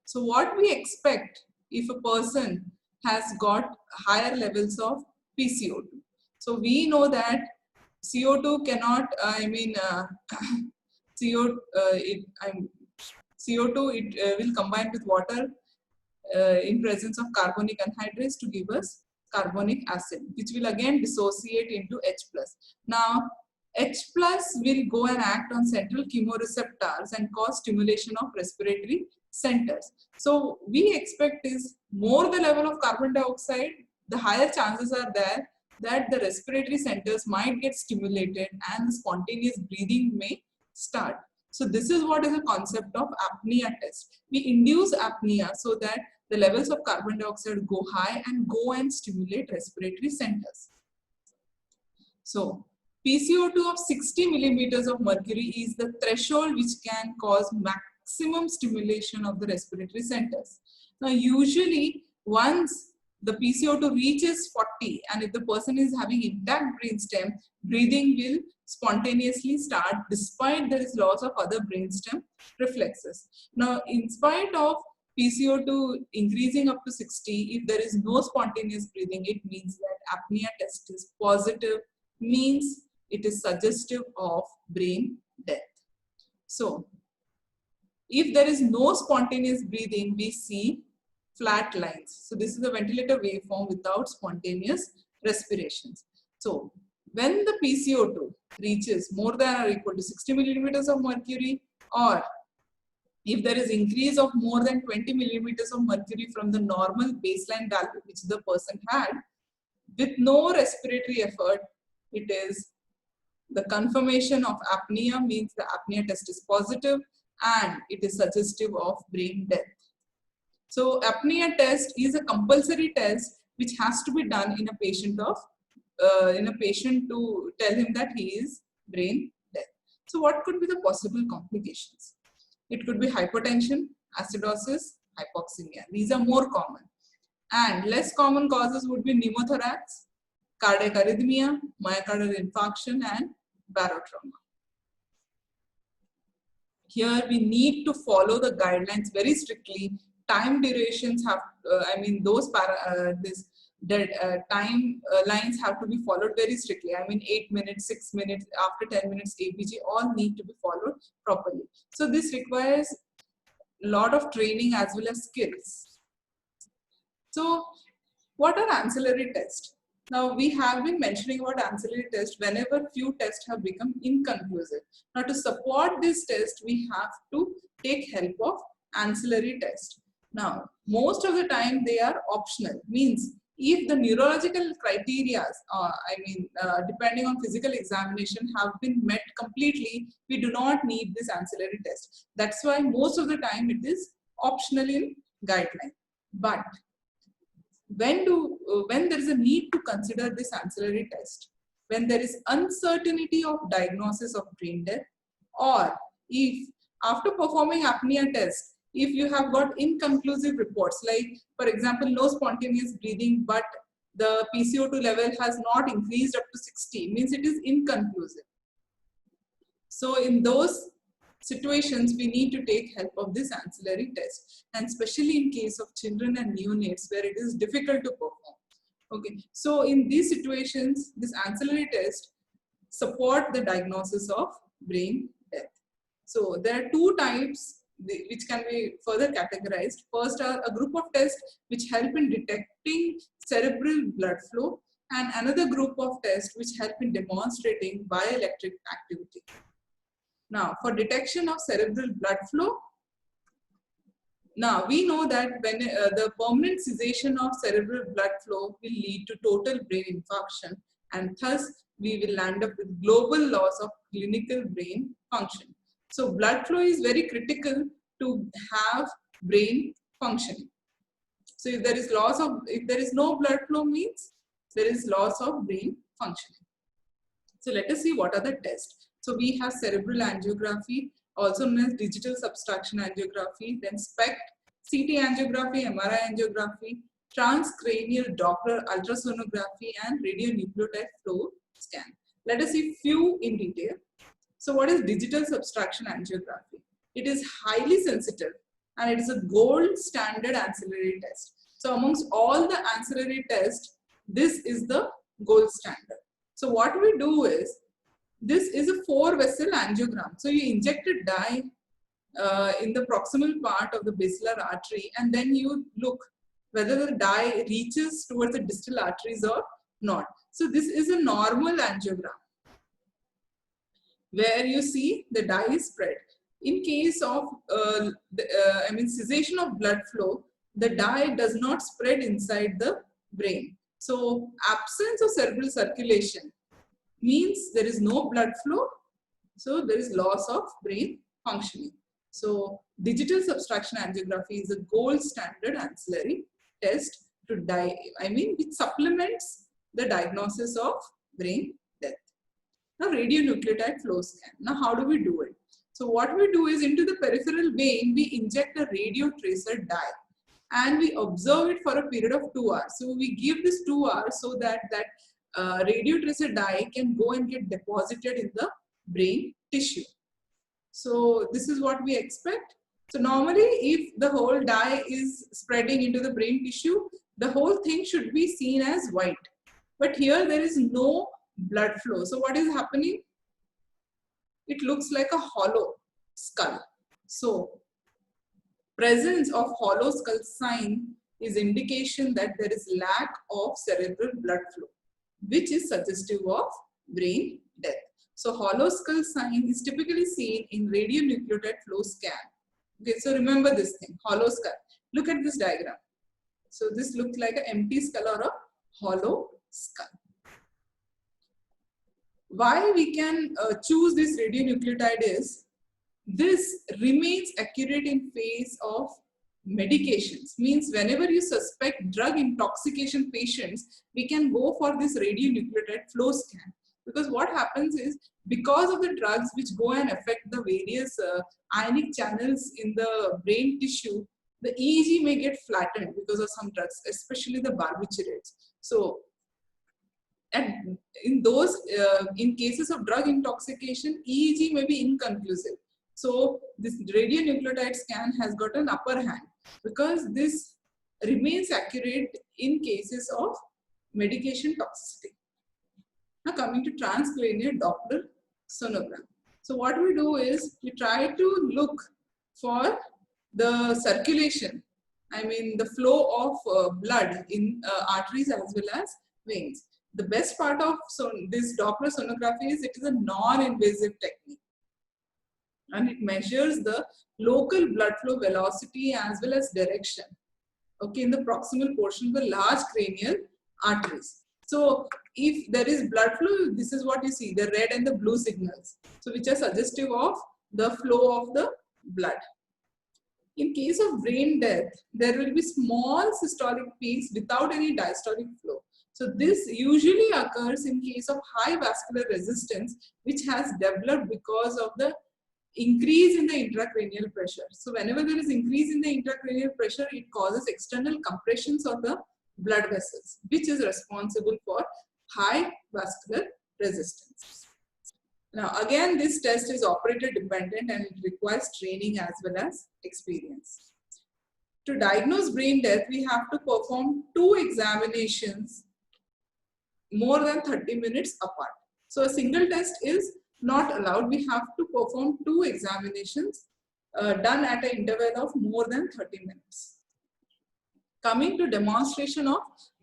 So what we expect if a person has got higher levels of PCO2. So we know that CO2 cannot, CO2 will combine with water in presence of carbonic anhydrase to give us carbonic acid, which will again dissociate into H+. Now, H+ will go and act on central chemoreceptors and cause stimulation of respiratory centers. So we expect is more the level of carbon dioxide, the higher chances are there that the respiratory centers might get stimulated and the spontaneous breathing may start. So this is what is the concept of apnea test. We induce apnea so that the levels of carbon dioxide go high and go and stimulate respiratory centers. So PCO2 of 60 millimeters of mercury is the threshold which can cause maximum stimulation of the respiratory centers. Now usually once the PCO2 reaches 40 and if the person is having intact brainstem, breathing will spontaneously start despite there is loss of other brainstem reflexes. Now in spite of PCO2 increasing up to 60, if there is no spontaneous breathing, it means that apnea test is positive, means it is suggestive of brain death. So if there is no spontaneous breathing, we see flat lines. So this is a ventilator waveform without spontaneous respirations. So when the PCO2 reaches more than or equal to 60 millimeters of mercury, or if there is increase of more than 20 millimeters of mercury from the normal baseline value which the person had, with no respiratory effort, it is the confirmation of apnea, means the apnea test is positive and it is suggestive of brain death. So apnea test is a compulsory test which has to be done in a patient to tell him that he is brain dead. So what could be the possible complications? It could be hypertension, acidosis, hypoxemia. These are more common. And less common causes would be pneumothorax, cardiac arrhythmia, myocardial infarction, and barotrauma. Here we need to follow the guidelines very strictly. Time durations have, time lines have to be followed very strictly. 8 minutes, 6 minutes, after 10 minutes ABG, all need to be followed properly. So this requires a lot of training as well as skills. So what are ancillary tests? Now we have been mentioning about ancillary tests whenever few tests have become inconclusive. Now to support this test, we have to take help of ancillary test. Now, most of the time they are optional, means if the neurological criteria, depending on physical examination, have been met completely, we do not need this ancillary test. That's why most of the time it is optional in guideline. But when there is a need to consider this ancillary test, when there is uncertainty of diagnosis of brain death, or if after performing apnea test, if you have got inconclusive reports, like for example, no spontaneous breathing, but the PCO2 level has not increased up to 60, means it is inconclusive. So in those situations, we need to take help of this ancillary test, and especially in case of children and neonates where it is difficult to perform. Okay, so in these situations, this ancillary test support the diagnosis of brain death. So there are two types which can be further categorized. First are a group of tests which help in detecting cerebral blood flow, and another group of tests which help in demonstrating bioelectric activity. Now, for detection of cerebral blood flow, now we know that when the permanent cessation of cerebral blood flow will lead to total brain infarction, and thus we will land up with global loss of clinical brain function. So blood flow is very critical to have brain functioning. So if there is no blood flow, means there is loss of brain functioning. So let us see what are the tests. So we have cerebral angiography, also known as digital subtraction angiography, then SPECT, CT angiography, MRI angiography, transcranial Doppler ultrasonography, and radionuclide flow scan. Let us see few in detail. So what is digital subtraction angiography? It is highly sensitive and it is a gold standard ancillary test. So amongst all the ancillary tests, this is the gold standard. So what we do is, this is a 4-vessel angiogram. So you inject a dye in the proximal part of the basilar artery, and then you look whether the dye reaches towards the distal arteries or not. So this is a normal angiogram where you see the dye is spread. In case of cessation of blood flow, the dye does not spread inside the brain. So absence of cerebral circulation means there is no blood flow, so there is loss of brain functioning. So digital subtraction angiography is a gold standard ancillary test to which supplements the diagnosis of brain death. Now radionuclide flow scan. Now how do we do it? So what we do is, into the peripheral vein, we inject a radio tracer dye and we observe it for a period of 2 hours. So we give this 2 hours so that radio tracer dye can go and get deposited in the brain tissue. So this is what we expect. So normally if the whole dye is spreading into the brain tissue, the whole thing should be seen as white. But here there is no blood flow. So what is happening? It looks like a hollow skull. So presence of hollow skull sign is indication that there is lack of cerebral blood flow, which is suggestive of brain death. So hollow skull sign is typically seen in radionuclide flow scan. Okay, so remember this thing, hollow skull. Look at this diagram. So this looks like an empty skull or a hollow skull. Why we can choose this radionuclide is, this remains accurate in face of medications. Means whenever you suspect drug intoxication patients, we can go for this radionuclide flow scan. Because what happens is, because of the drugs which go and affect the various ionic channels in the brain tissue, the EEG may get flattened because of some drugs, especially the barbiturates. So and in cases of drug intoxication, EEG may be inconclusive. So this radionuclide scan has got an upper hand because this remains accurate in cases of medication toxicity. Now coming to transcranial Doppler sonogram. So what we do is, we try to look for the circulation, the flow of blood in arteries as well as veins. The best part of this Doppler sonography is, it is a non-invasive technique. and it measures the local blood flow velocity as well as direction, okay, in the proximal portion of the large cranial arteries. So if there is blood flow, this is what you see, the red and the blue signals, so which are suggestive of the flow of the blood. In case of brain death, there will be small systolic peaks without any diastolic flow. So this usually occurs in case of high vascular resistance, which has developed because of the increase in the intracranial pressure. So whenever there is increase in the intracranial pressure, it causes external compressions of the blood vessels, which is responsible for high vascular resistance. Now again, this test is operator dependent and it requires training as well as experience. To diagnose brain death, we have to perform 2 examinations more than 30 minutes apart. So a single test is not allowed. We have to perform 2 examinations done at an interval of more than 30 minutes. Coming to demonstration of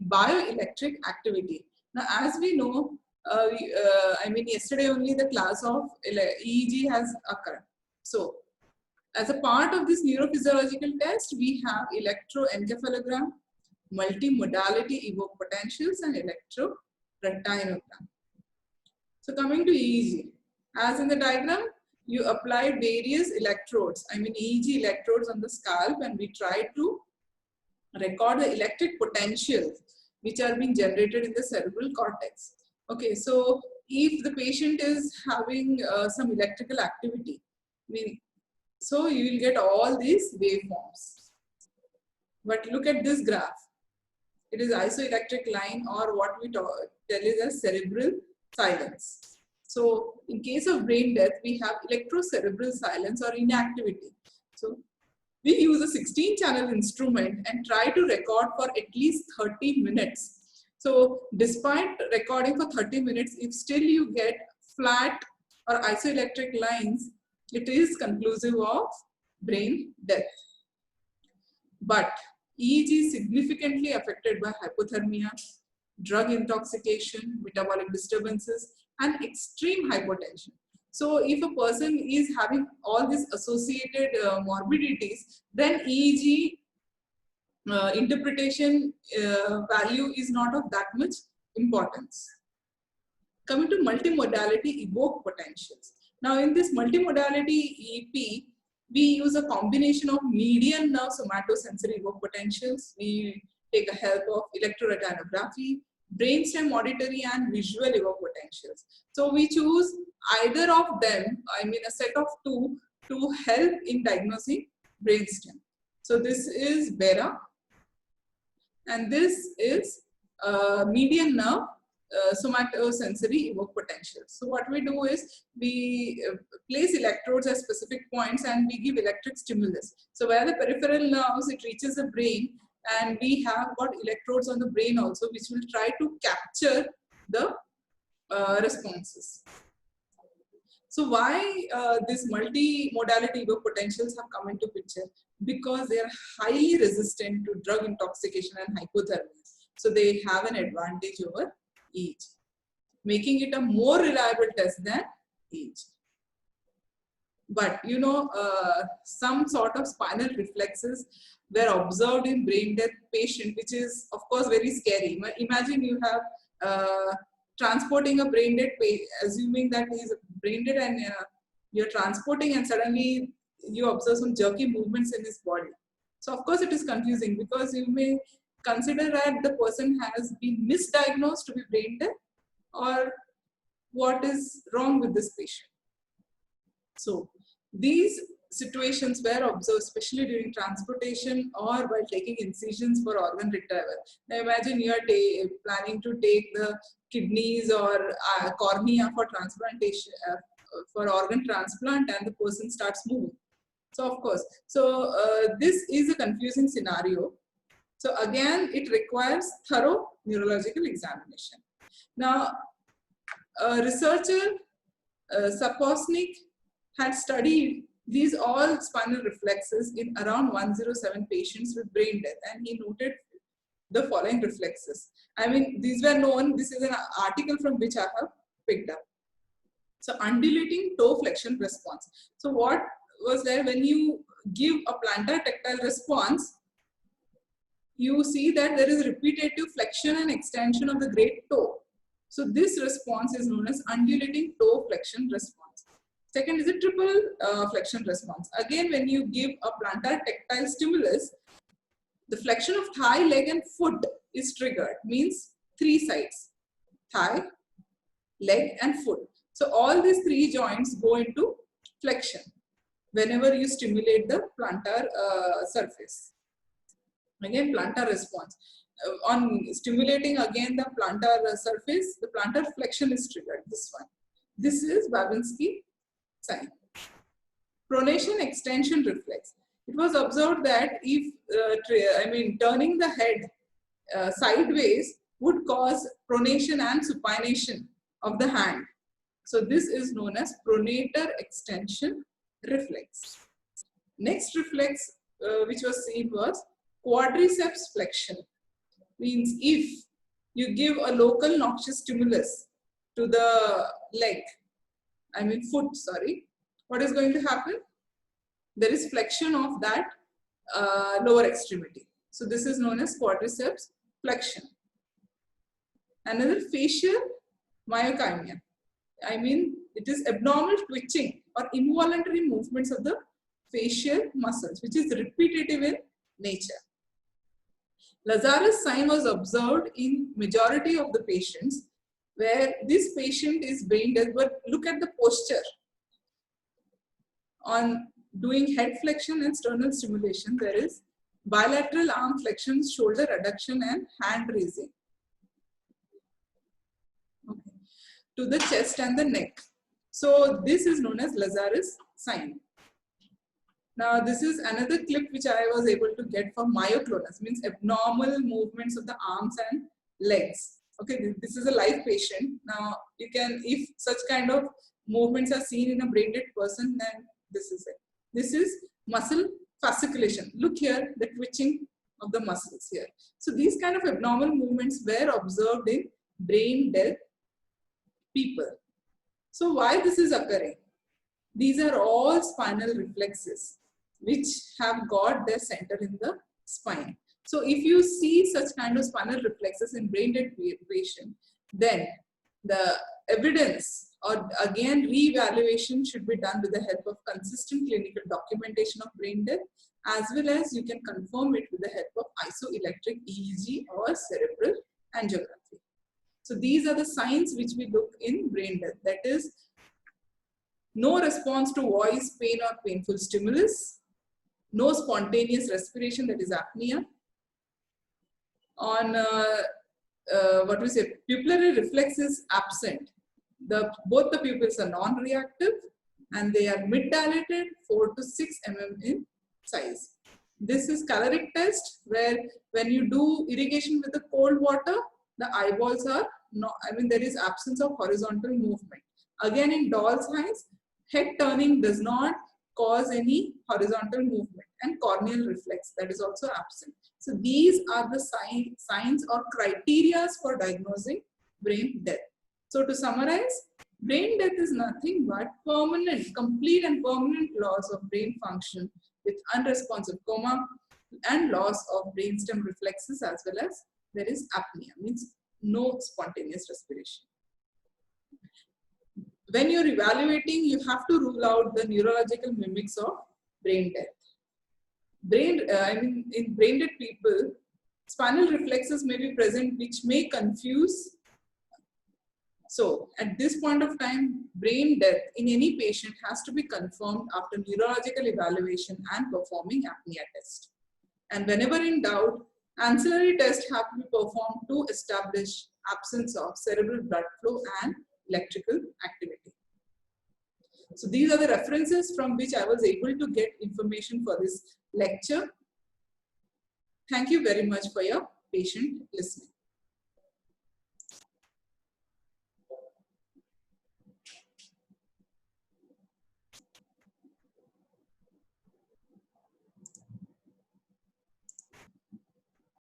bioelectric activity. Now, as we know, yesterday only the class of EEG has occurred. So, as a part of this neurophysiological test, we have electroencephalogram, multimodality evoked potentials, and electroretinogram. So, coming to EEG, as in the diagram, you apply various electrodes, EEG electrodes on the scalp, and we try to record the electric potentials which are being generated in the cerebral cortex. Okay, so if the patient is having some electrical activity, so you will get all these waveforms. But look at this graph. It is isoelectric line, or what we tell is as cerebral silence. So in case of brain death, we have electrocerebral silence or inactivity. So we use a 16-channel instrument and try to record for at least 30 minutes. So despite recording for 30 minutes, if still you get flat or isoelectric lines, it is conclusive of brain death. But EEG is significantly affected by hypothermia, drug intoxication, metabolic disturbances, and extreme hypotension. So if a person is having all these associated morbidities, then EEG interpretation value is not of that much importance. Coming to multimodality evoked potentials. Now in this multimodality EP, we use a combination of median nerve somatosensory evoked potentials. We take a help of electroretinography, brainstem auditory and visual evoked potentials. So we choose either of them, a set of 2 to help in diagnosing brainstem. So this is BERA and this is median nerve somatosensory evoked potential. So what we do is we place electrodes at specific points and we give electric stimulus. So where the peripheral nerves, it reaches the brain, and we have got electrodes on the brain also, which will try to capture the responses. So why this multi-modality evoked potentials have come into picture? Because they are highly resistant to drug intoxication and hypothermia. So they have an advantage over EEG, making it a more reliable test than EEG. But you know, some sort of spinal reflexes were observed in brain death patient, which is of course very scary. Imagine you have transporting a brain dead patient, assuming that he is brain dead, and you're transporting and suddenly you observe some jerky movements in his body. So of course it is confusing, because you may consider that the person has been misdiagnosed to be brain dead, or what is wrong with this patient. So these situations were observed especially during transportation or while taking incisions for organ retrieval. Now imagine you are planning to take the kidneys or cornea for transplantation, for organ transplant, and the person starts moving. So of course, so this is a confusing scenario. So again, it requires thorough neurological examination. Now, researcher Saposnik had studied these all spinal reflexes in around 107 patients with brain death, and he noted the following reflexes. I mean, these were known. This is an article from which I have picked up. So undulating toe flexion response. So what was there when you give a plantar tactile response? You see that there is repetitive flexion and extension of the great toe. So this response is known as undulating toe flexion response. Second is a triple flexion response. Again, when you give a plantar tactile stimulus, the flexion of thigh, leg and foot is triggered, means three sides, thigh, leg and foot. So all these three joints go into flexion whenever you stimulate the plantar surface. Again, plantar response. On stimulating again the plantar surface, the plantar flexion is triggered, this one. This is Babinski sign. Pronation extension reflex. It was observed that if, turning the head sideways would cause pronation and supination of the hand. So this is known as pronator extension reflex. Next reflex which was seen was quadriceps flexion. Means if you give a local noxious stimulus to the leg, foot, sorry, what is going to happen? There is flexion of that lower extremity. So this is known as quadriceps flexion. Another, facial myokymia. It is abnormal twitching or involuntary movements of the facial muscles, which is repetitive in nature. Lazarus sign was observed in majority of the patients, where this patient is brain dead, but look at the posture. On doing head flexion and sternal stimulation, there is bilateral arm flexion, shoulder adduction and hand raising. Okay. To the chest and the neck. So this is known as Lazarus sign. Now this is another clip which I was able to get for myoclonus, means abnormal movements of the arms and legs. Okay, this is a live patient. Now you can, if such kind of movements are seen in a brain dead person, then this is it. This is muscle fasciculation. Look here, the twitching of the muscles here. So these kind of abnormal movements were observed in brain dead people. So why this is occurring? These are all spinal reflexes which have got their center in the spine. So if you see such kind of spinal reflexes in brain dead patient, then the evidence or again re-evaluation should be done with the help of consistent clinical documentation of brain death, as well as you can confirm it with the help of isoelectric EEG or cerebral angiography. So these are the signs which we look in brain death, that is no response to voice, pain or painful stimulus, no spontaneous respiration, that is apnea. On pupillary reflex is absent. Both the pupils are non-reactive and they are mid-dilated, 4 to 6 mm in size. This is caloric test, where when you do irrigation with the cold water, the eyeballs are not, there is absence of horizontal movement. Again, in doll's eyes, head turning does not cause any horizontal movement, and corneal reflex, that is also absent. So these are the signs or criteria for diagnosing brain death. So to summarize, brain death is nothing but permanent, complete and permanent loss of brain function with unresponsive coma and loss of brainstem reflexes, as well as there is apnea, means no spontaneous respiration. When you're evaluating, you have to rule out the neurological mimics of brain death. In brain dead people, spinal reflexes may be present which may confuse. So at this point of time, brain death in any patient has to be confirmed after neurological evaluation and performing apnea test. And whenever in doubt, ancillary tests have to be performed to establish absence of cerebral blood flow and electrical activity. So these are the references from which I was able to get information for this lecture. Thank you very much for your patient listening.